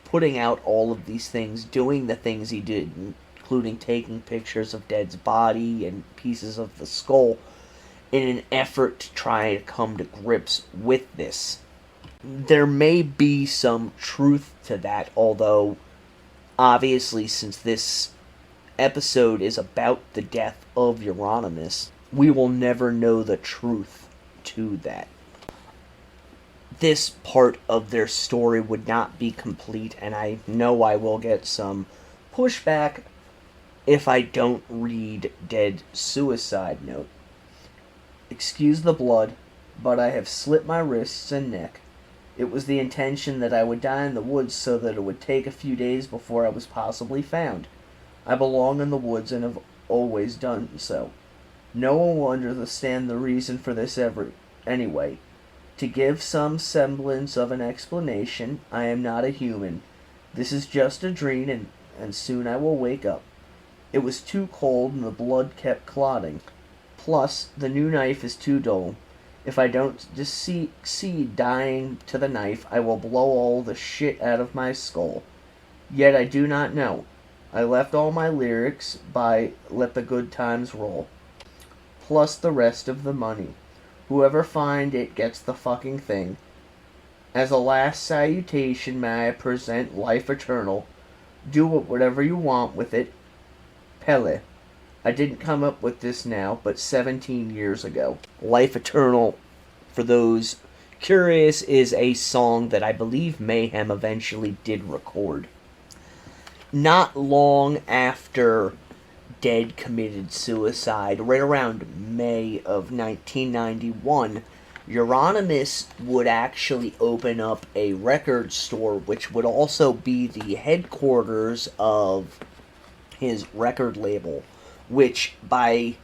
putting out all of these things, doing the things he did, including taking pictures of Dead's body and pieces of the skull, in an effort to try to come to grips with this. There may be some truth to that, although obviously, since this episode is about the death of Euronymous, we will never know the truth to that. This part of their story would not be complete, and I know I will get some pushback if I don't read Dead's suicide note. Excuse the blood, but I have slit my wrists and neck. It was the intention that I would die in the woods so that it would take a few days before I was possibly found. I belong in the woods and have always done so. No one will understand the reason for this anyway. To give some semblance of an explanation, I am not a human. This is just a dream, and soon I will wake up. It was too cold and the blood kept clotting. Plus, the new knife is too dull. If I don't succeed dying to the knife, I will blow all the shit out of my skull. Yet I do not know. I left all my lyrics by Let the Good Times Roll, plus the rest of the money. Whoever finds it gets the fucking thing. As a last salutation, may I present Life Eternal. Do whatever you want with it. Pele. I didn't come up with this now, but 17 years ago. Life Eternal, for those curious, is a song that I believe Mayhem eventually did record. Not long after Dead committed suicide, right around May of 1991, Euronymous would actually open up a record store, which would also be the headquarters of his record label, which I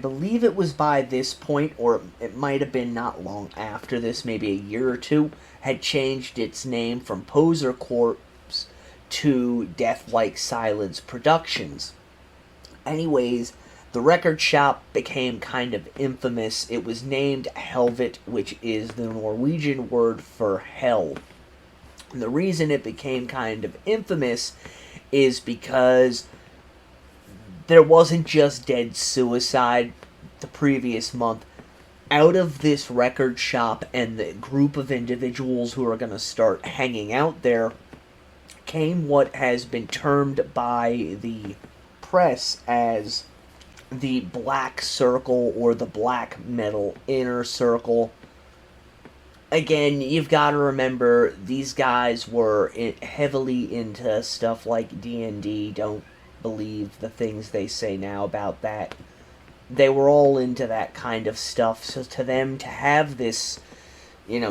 believe it was by this point, or it might have been not long after this, maybe a year or two, had changed its name from Poser Corps to Death Like Silence Productions. Anyways, the record shop became kind of infamous. It was named Helvet, which is the Norwegian word for hell. And the reason it became kind of infamous is because there wasn't just dead suicide the previous month. Out of this record shop and the group of individuals who are going to start hanging out there came what has been termed by the press as the Black Circle or the Black Metal Inner Circle. Again, you've got to remember, these guys were heavily into stuff like D&D. Don't believe the things they say now about that. They were all into that kind of stuff, so to them, to have this,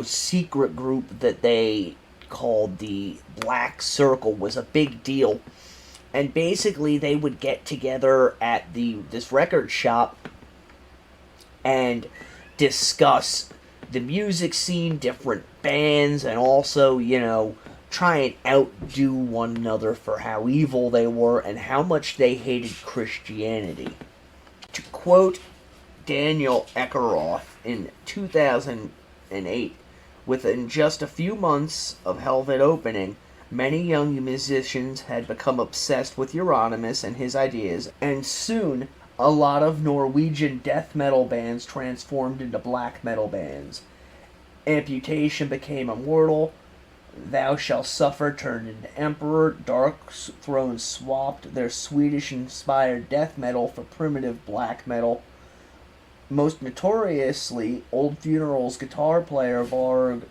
secret group that they called the Black Circle was a big deal. And basically, they would get together at this record shop and discuss the music scene, different bands, and also, try and outdo one another for how evil they were and how much they hated Christianity. To quote Daniel Eckeroth in 2008, within just a few months of Helvet opening, many young musicians had become obsessed with Euronymous and his ideas, and soon a lot of Norwegian death metal bands transformed into black metal bands. Amputation became immortal, Thou Shalt Suffer turned into Emperor, Dark Throne swapped their Swedish-inspired death metal for primitive black metal. Most notoriously, Old Funeral's guitar player Varg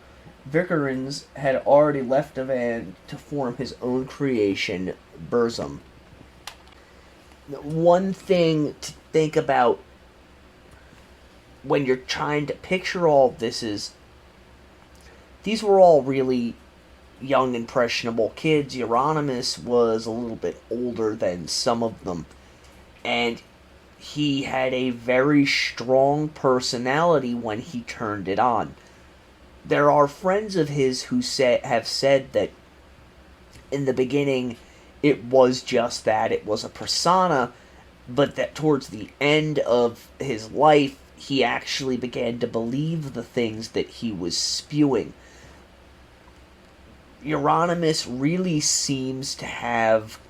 Vikernes had already left the band to form his own creation, Burzum. One thing to think about when you're trying to picture all of this is, these were all really young, impressionable kids. Euronymous was a little bit older than some of them, and he had a very strong personality when he turned it on. There are friends of his who have said that in the beginning it was just that, it was a persona, but that towards the end of his life he actually began to believe the things that he was spewing. Euronymous really seems to have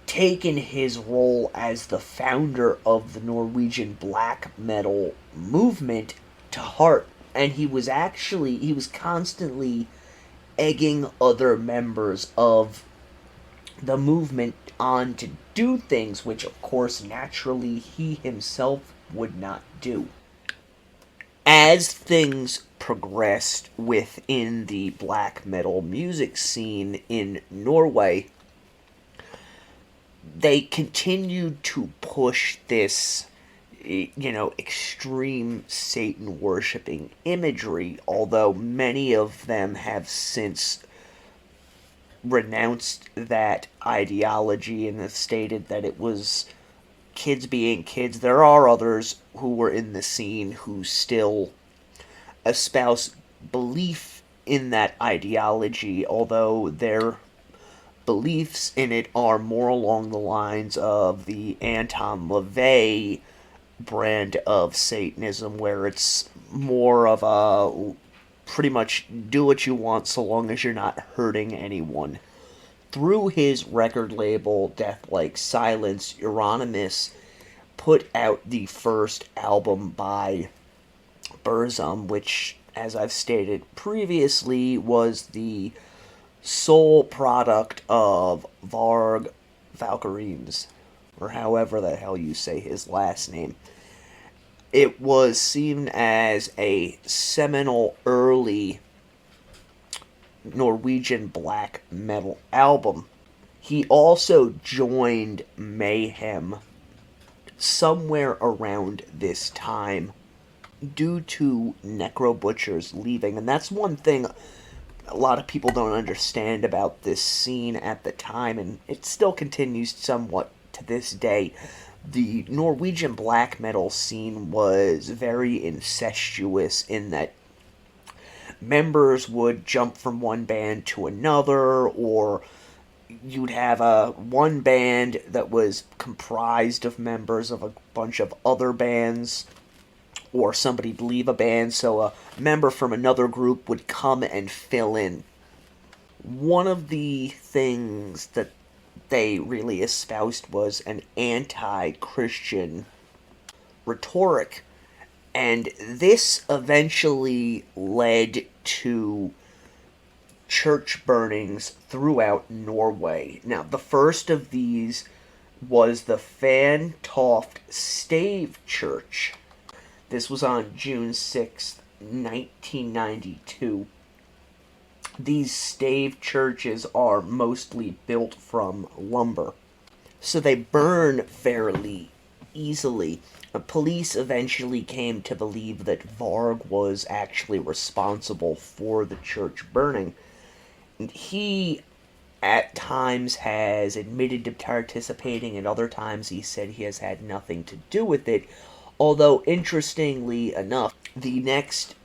taken his role as the founder of the Norwegian black metal movement to heart, and he was constantly egging other members of the movement on to do things which, of course, naturally he himself would not do. As things progressed within the black metal music scene in Norway, they continued to push this, extreme Satan-worshipping imagery, although many of them have since renounced that ideology and have stated that it was kids being kids. There are others who were in the scene who still espouse belief in that ideology, although their beliefs in it are more along the lines of the Anton LaVey brand of Satanism, where it's more of a pretty much do what you want so long as you're not hurting anyone. Through his record label, Death Like Silence, Euronymous put out the first album by Burzum, which, as I've stated previously, was the sole product of Varg Vikernes, or however the hell you say his last name. It was seen as a seminal early Norwegian black metal album. He also joined Mayhem somewhere around this time due to Necro Butcher's leaving, and that's one thing a lot of people don't understand about this scene at the time, and it still continues somewhat to this day. The Norwegian black metal scene was very incestuous in that members would jump from one band to another, or you'd have one band that was comprised of members of a bunch of other bands, or somebody'd leave a band, so a member from another group would come and fill in. One of the things that they really espoused was an anti-Christian rhetoric, and this eventually led to church burnings throughout Norway. Now, the first of these was the Fantoft Stave Church. This was on June 6th, 1992. These stave churches are mostly built from lumber, so they burn fairly easily. Police eventually came to believe that Varg was actually responsible for the church burning. He, at times, has admitted to participating, and other times he said he has had nothing to do with it. Although, interestingly enough, the next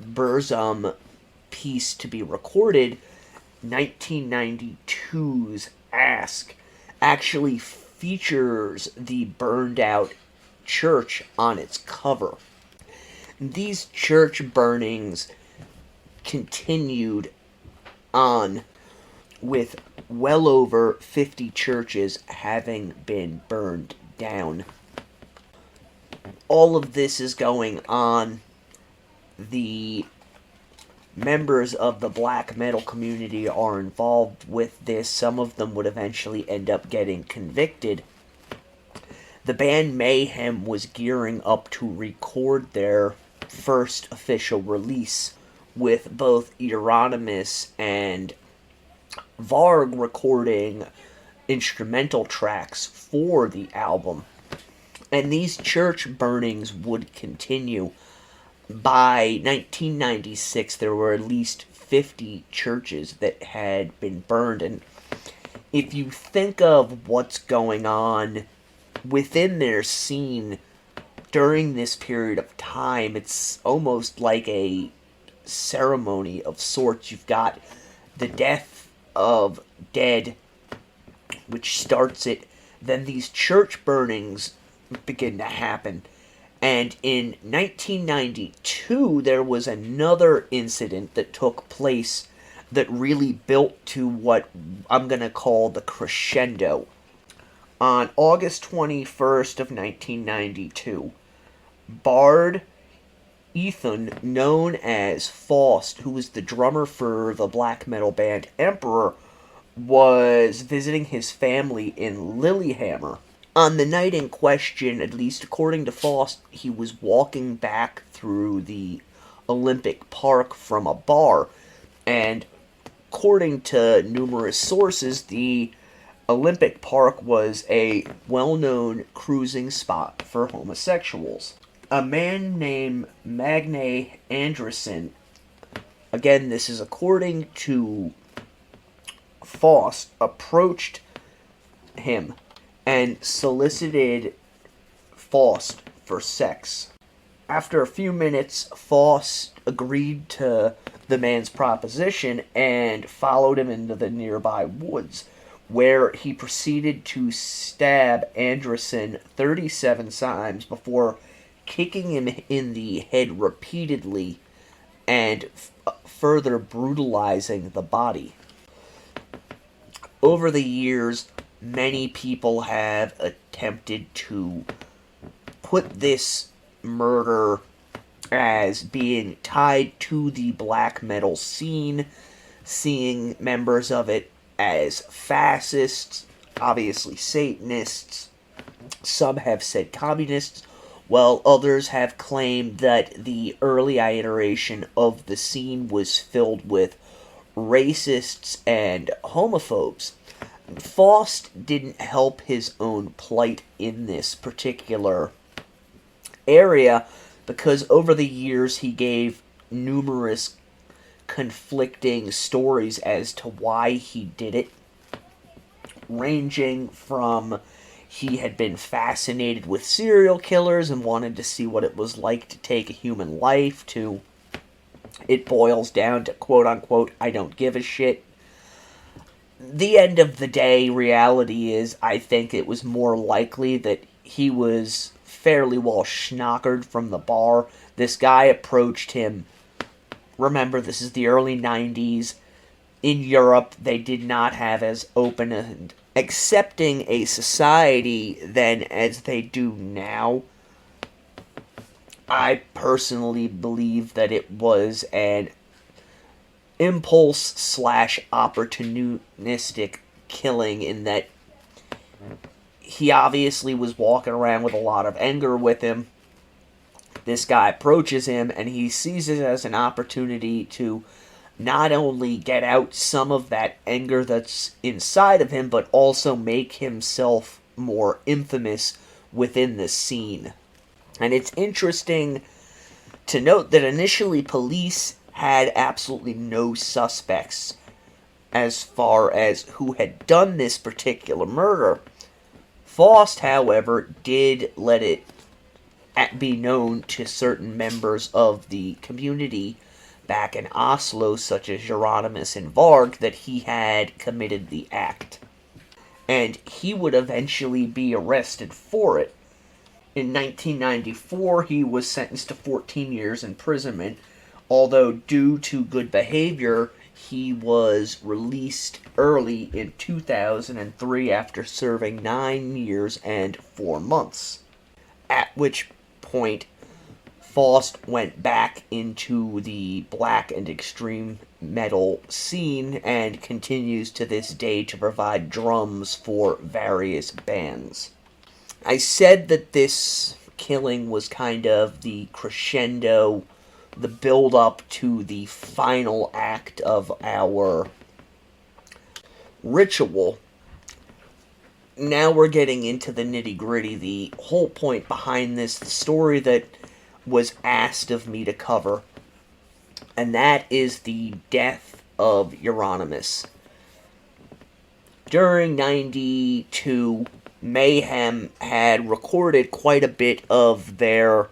Burzum piece to be recorded, 1992's Ask, actually features the burned out church on its cover. These church burnings continued on, with well over 50 churches having been burned down. All of this is going on. The members of the black metal community are involved with this. Some of them would eventually end up getting convicted. The band Mayhem was gearing up to record their first official release, with both Euronymous and Varg recording instrumental tracks for the album. And these church burnings would continue. By 1996, there were at least 50 churches that had been burned. And if you think of what's going on within their scene during this period of time, it's almost like a ceremony of sorts. You've got the death of dead, which starts it. Then these church burnings begin to happen. And in 1992, there was another incident that took place that really built to what I'm going to call the crescendo. On August 21st of 1992, Bard Øystein, known as Faust, who was the drummer for the black metal band Emperor, was visiting his family in Lillehammer. On the night in question, at least according to Faust, he was walking back through the Olympic Park from a bar, and according to numerous sources, the Olympic Park was a well-known cruising spot for homosexuals. A man named Magne Anderson, again this is according to Faust, approached him and solicited Faust for sex. After a few minutes, Faust agreed to the man's proposition and followed him into the nearby woods, where he proceeded to stab Anderson 37 times before kicking him in the head repeatedly and further brutalizing the body. Over the years, many people have attempted to put this murder as being tied to the black metal scene, seeing members of it as fascists, obviously Satanists. Some have said communists, while others have claimed that the early iteration of the scene was filled with racists and homophobes. Faust didn't help his own plight in this particular area, because over the years he gave numerous conflicting stories as to why he did it, ranging from he had been fascinated with serial killers and wanted to see what it was like to take a human life, to it boils down to quote-unquote, I don't give a shit. The end of the day, reality is, I think it was more likely that he was fairly well schnockered from the bar. This guy approached him. Remember, this is the early 90s. in Europe, they did not have as open and accepting a society then as they do now. I personally believe that it was an impulse slash opportunistic killing, in that he obviously was walking around with a lot of anger with him. This guy approaches him, and he sees it as an opportunity to not only get out some of that anger that's inside of him, but also make himself more infamous within the scene. And it's interesting to note that initially police had absolutely no suspects as far as who had done this particular murder. Faust, however, did let it be known to certain members of the community back in Oslo, such as Euronymous and Varg, that he had committed the act. And he would eventually be arrested for it. In 1994, he was sentenced to 14 years imprisonment, although due to good behavior, he was released early in 2003 after serving 9 years and 4 months. At which point, Faust went back into the black and extreme metal scene and continues to this day to provide drums for various bands. I said that this killing was kind of the crescendo, the build-up to the final act of our ritual. Now we're getting into the nitty-gritty, the whole point behind this, the story that was asked of me to cover, and that is the death of Euronymous. During 92, Mayhem had recorded quite a bit of their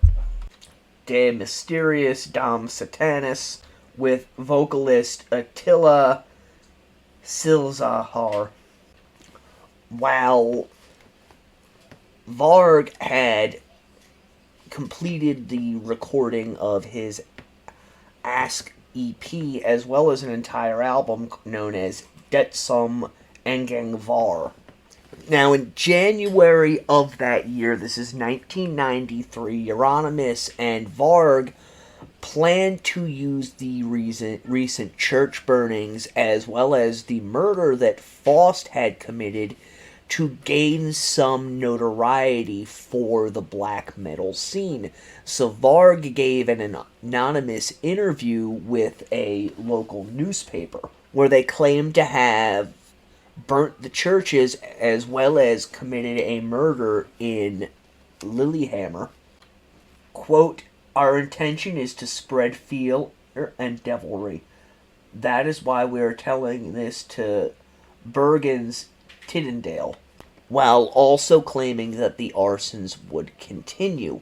De Mysterious Dom Satanis with vocalist Attila Silzahar, while Varg had completed the recording of his Ask EP, as well as an entire album known as Det som Engang Var. Now, in January of that year, this is 1993, Euronymous and Varg planned to use the recent church burnings, as well as the murder that Faust had committed, to gain some notoriety for the black metal scene. So Varg gave an anonymous interview with a local newspaper, where they claimed to have burnt the churches as well as committed a murder in Lillehammer. Quote, "Our intention is to spread fear and devilry. That is why we are telling this to Bergen's Tiddendale," while also claiming that the arsons would continue.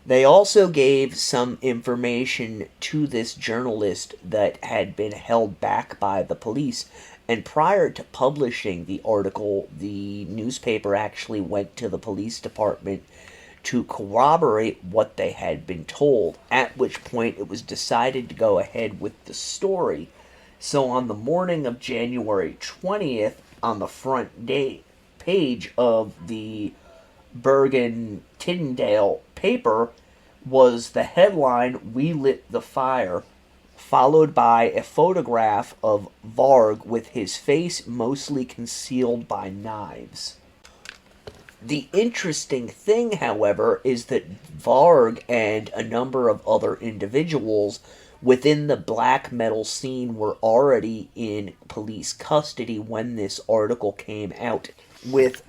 They also gave some information to this journalist that had been held back by the police, and prior to publishing the article, the newspaper actually went to the police department to corroborate what they had been told, at which point it was decided to go ahead with the story. So on the morning of January 20th, on the front page of the Bergen Tiddendale paper was the headline, "We Lit the Fire," followed by a photograph of Varg with his face mostly concealed by knives. The interesting thing, however, is that Varg and a number of other individuals within the black metal scene were already in police custody when this article came out, with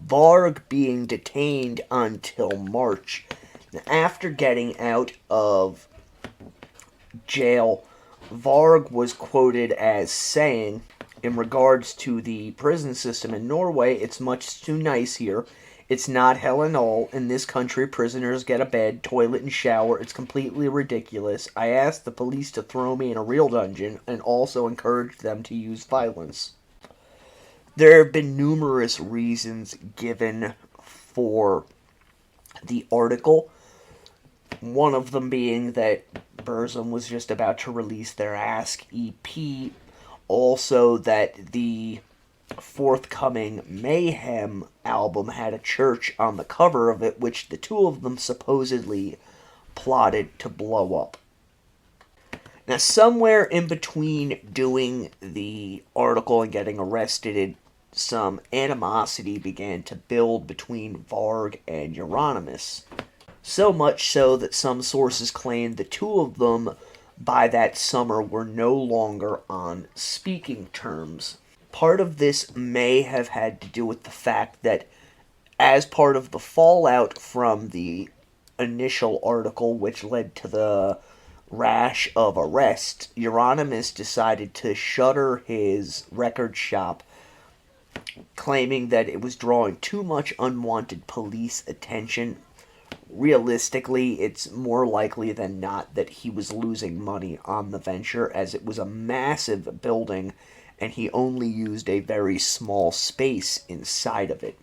Varg being detained until March. After getting out of jail, Varg was quoted as saying, in regards to the prison system in Norway, "It's much too nice here. It's not hell and all. In this country, prisoners get a bed, toilet, and shower. It's completely ridiculous. I asked the police to throw me in a real dungeon and also encouraged them to use violence." There have been numerous reasons given for the article. One of them being that Burzum was just about to release their Ask EP, Also, that the forthcoming Mayhem album had a church on the cover of it, which the two of them supposedly plotted to blow up. Now, somewhere in between doing the article and getting arrested, some animosity began to build between Varg and Euronymous. So much so that some sources claim the two of them, by that summer, were no longer on speaking terms. Part of this may have had to do with the fact that, as part of the fallout from the initial article, which led to the rash of arrests, Euronymous decided to shutter his record shop, claiming that it was drawing too much unwanted police attention. Realistically, it's more likely than not that he was losing money on the venture, as it was a massive building and he only used a very small space inside of it.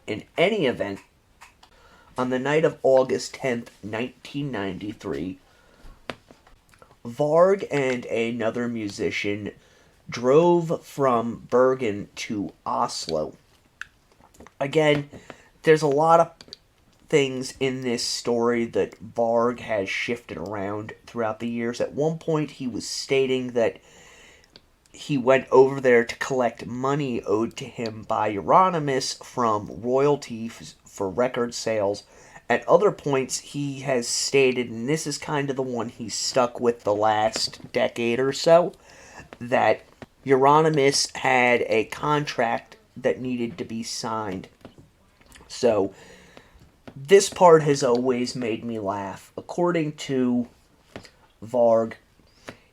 In any event, on the night of August 10th, 1993, Varg and another musician drove from Bergen to Oslo. Again, there's a lot of things in this story that Varg has shifted around throughout the years. At one point, he was stating that he went over there to collect money owed to him by Euronymous from royalties for record sales. At other points, he has stated, and this is kind of the one he's stuck with the last decade or so, that Euronymous had a contract that needed to be signed. So, this part has always made me laugh. According to Varg,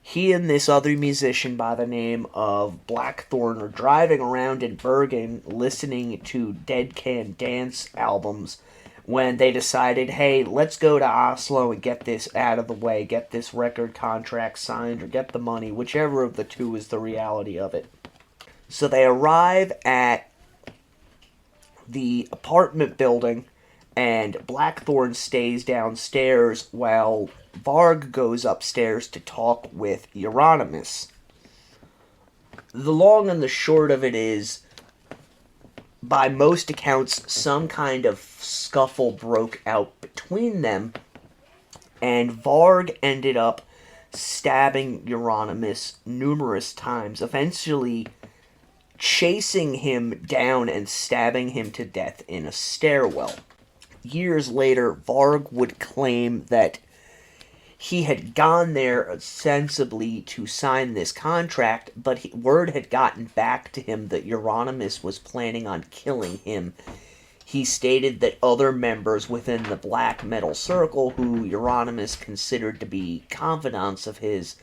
he and this other musician by the name of Blackthorn are driving around in Bergen listening to Dead Can Dance albums when they decided, hey, let's go to Oslo and get this out of the way, get this record contract signed, or get the money, whichever of the two is the reality of it. So they arrive at the apartment building, and Blackthorn stays downstairs while Varg goes upstairs to talk with Euronymous. The long and the short of it is, by most accounts, some kind of scuffle broke out between them, and Varg ended up stabbing Euronymous numerous times, eventually chasing him down and stabbing him to death in a stairwell. Years later, Varg would claim that he had gone there ostensibly to sign this contract, but word had gotten back to him that Euronymous was planning on killing him. He stated that other members within the black metal circle, who Euronymous considered to be confidants of his,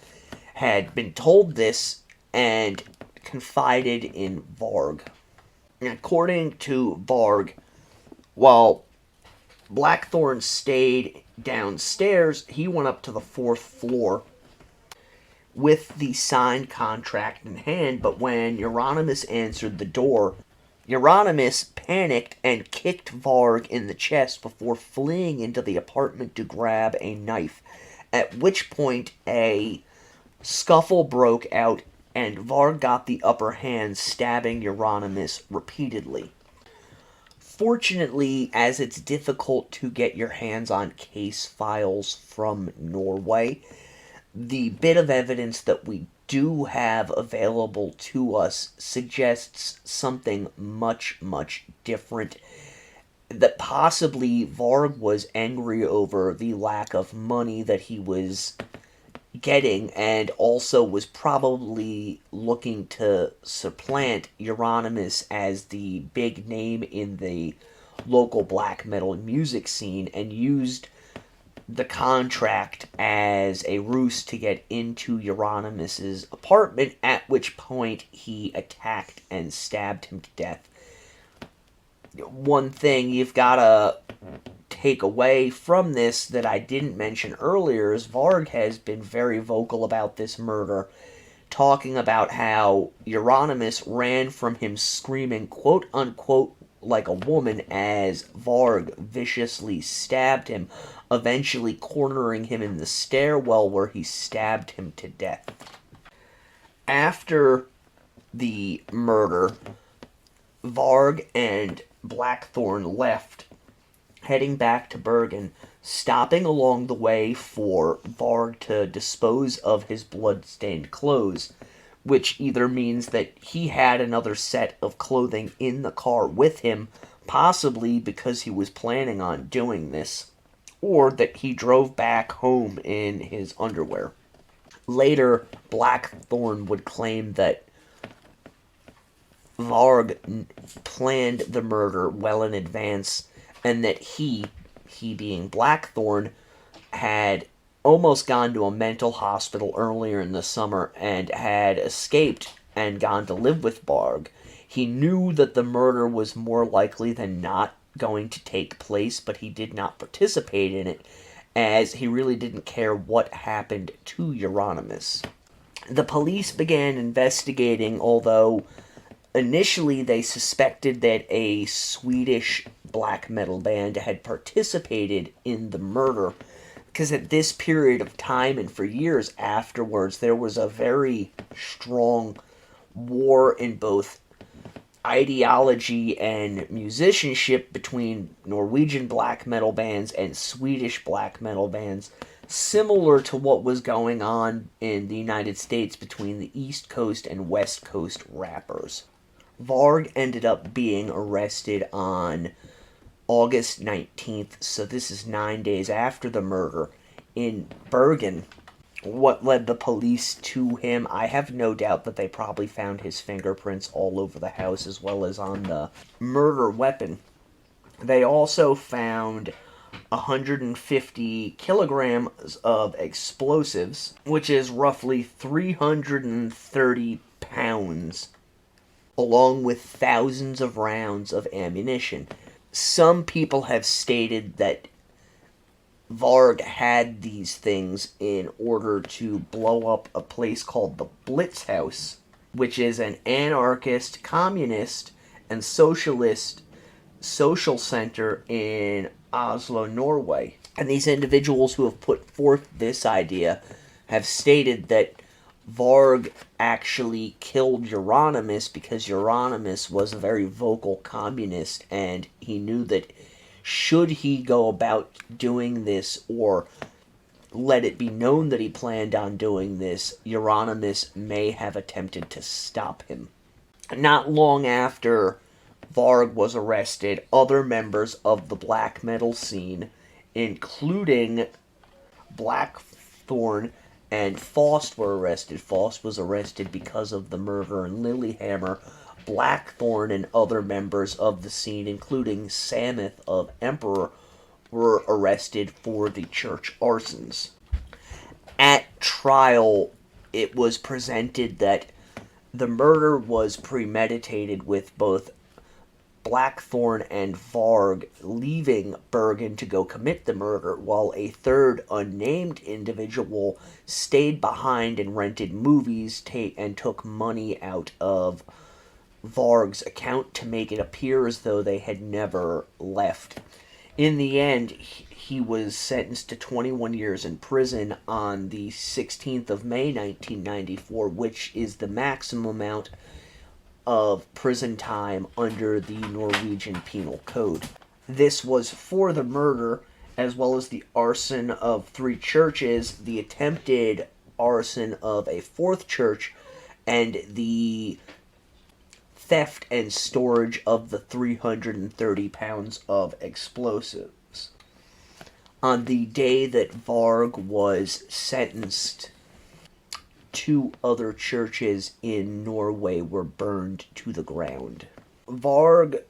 had been told this and confided in Varg. And according to Varg, while Blackthorn stayed downstairs, he went up to the 4th floor with the signed contract in hand, but when Euronymous answered the door, Euronymous panicked and kicked Varg in the chest before fleeing into the apartment to grab a knife, at which point a scuffle broke out and Varg got the upper hand, stabbing Euronymous repeatedly. Fortunately, as it's difficult to get your hands on case files from Norway, the bit of evidence that we do have available to us suggests something much, much different. That possibly Varg was angry over the lack of money that he was getting, and also was probably looking to supplant Euronymous as the big name in the local black metal music scene, and used the contract as a ruse to get into Euronymous's apartment, at which point he attacked and stabbed him to death. One thing you've gotta take away from this that I didn't mention earlier is Varg has been very vocal about this murder, talking about how Euronymous ran from him screaming quote-unquote like a woman as Varg viciously stabbed him, eventually cornering him in the stairwell where he stabbed him to death. After the murder, Varg and Blackthorn left, heading back to Bergen, stopping along the way for Varg to dispose of his blood-stained clothes, which either means that he had another set of clothing in the car with him, possibly because he was planning on doing this, or that he drove back home in his underwear. Later, Blackthorn would claim that Varg planned the murder well in advance, and that he being Blackthorn, had almost gone to a mental hospital earlier in the summer and had escaped and gone to live with Varg. He knew that the murder was more likely than not going to take place, but he did not participate in it, as he really didn't care what happened to Euronymous. The police began investigating, although initially they suspected that a Swedish black metal band had participated in the murder, because at this period of time and for years afterwards, there was a very strong war in both ideology and musicianship between Norwegian black metal bands and Swedish black metal bands, similar to what was going on in the United States between the East Coast and West Coast rappers. Varg ended up being arrested on August 19th, so this is 9 days after the murder, in Bergen. What led the police to him? I have no doubt that they probably found his fingerprints all over the house, as well as on the murder weapon. They also found 150 kilograms of explosives, which is roughly 330 pounds, along with thousands of rounds of ammunition. Some people have stated that Varg had these things in order to blow up a place called the Blitz House, which is an anarchist, communist, and socialist social center in Oslo, Norway. And these individuals who have put forth this idea have stated that Varg actually killed Euronymous because Euronymous was a very vocal communist, and he knew that should he go about doing this or let it be known that he planned on doing this, Euronymous may have attempted to stop him. Not long after Varg was arrested, other members of the black metal scene, including Blackthorn and Faust, were arrested. Faust was arrested because of the murder in Lillehammer. Blackthorn and other members of the scene, including Samuth of Emperor, were arrested for the church arsons. At trial, it was presented that the murder was premeditated, with both Blackthorn and Varg leaving Bergen to go commit the murder, while a third unnamed individual stayed behind and rented movies and took money out of Varg's account to make it appear as though they had never left. In the end, he was sentenced to 21 years in prison on the 16th of May, 1994, which is the maximum amount of prison time under the Norwegian Penal Code. This was for the murder, as well as the arson of 3 churches, the attempted arson of a 4th church, and the theft and storage of the 330 pounds of explosives. On the day that Varg was sentenced, 2 other churches in Norway were burned to the ground. Varg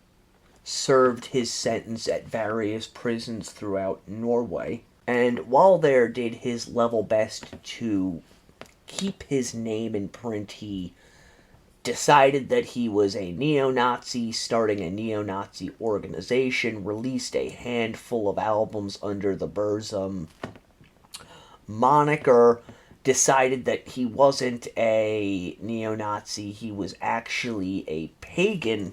served his sentence at various prisons throughout Norway, and while there did his level best to keep his name in print. He decided that he was a neo-Nazi, starting a neo-Nazi organization, released a handful of albums under the Burzum moniker, decided that he wasn't a neo-Nazi, he was actually a pagan.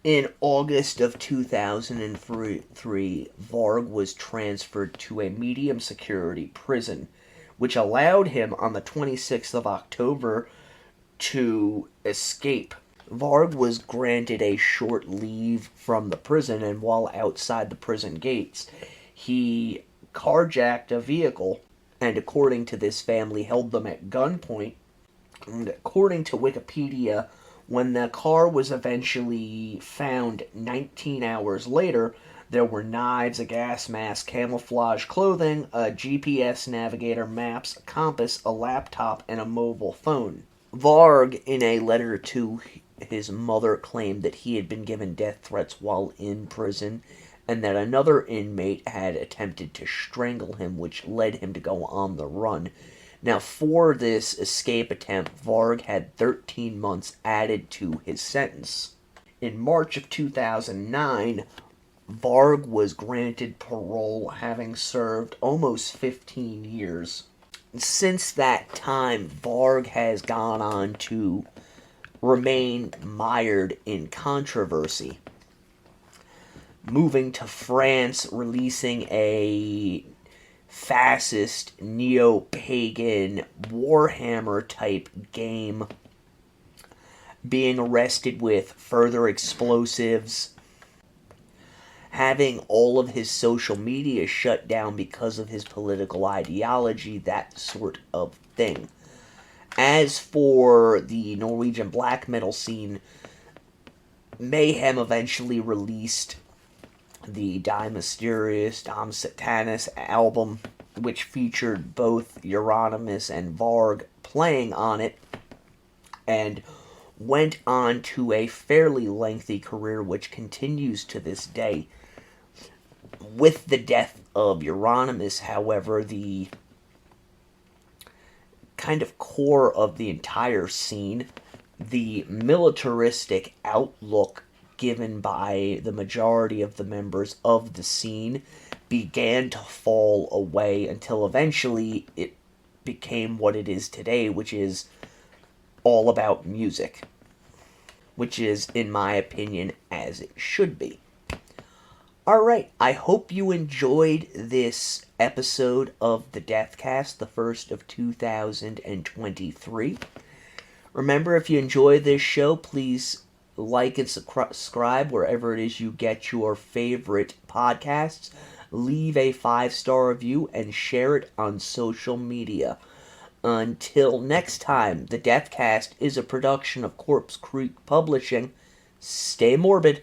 In August of 2003, Varg was transferred to a medium-security prison, which allowed him on the 26th of October to escape. Varg was granted a short leave from the prison, and while outside the prison gates, he carjacked a vehicle, and according to this family, held them at gunpoint. And according to Wikipedia, when the car was eventually found 19 hours later, there were knives, a gas mask, camouflage clothing, a GPS navigator, maps, a compass, a laptop, and a mobile phone. Varg, in a letter to his mother, claimed that he had been given death threats while in prison, and that another inmate had attempted to strangle him, which led him to go on the run. Now, for this escape attempt, Varg had 13 months added to his sentence. In March of 2009, Varg was granted parole, having served almost 15 years. Since that time, Varg has gone on to remain mired in controversy, moving to France, releasing a fascist, neo-pagan, Warhammer-type game, being arrested with further explosives, having all of his social media shut down because of his political ideology, that sort of thing. As for the Norwegian black metal scene, Mayhem eventually released the Die Mysterious, Dom Satanis album, which featured both Euronymous and Varg playing on it, and went on to a fairly lengthy career, which continues to this day. With the death of Euronymous, however, the kind of core of the entire scene, the militaristic outlook given by the majority of the members of the scene, began to fall away until eventually it became what it is today, which is all about music. Which is, in my opinion, as it should be. Alright, I hope you enjoyed this episode of the Deathcast, the first of 2023. Remember, if you enjoy this show, please like and subscribe wherever it is you get your favorite podcasts. Leave a 5-star review and share it on social media. Until next time, the Deathcast is a production of Corpse Creek Publishing. Stay morbid.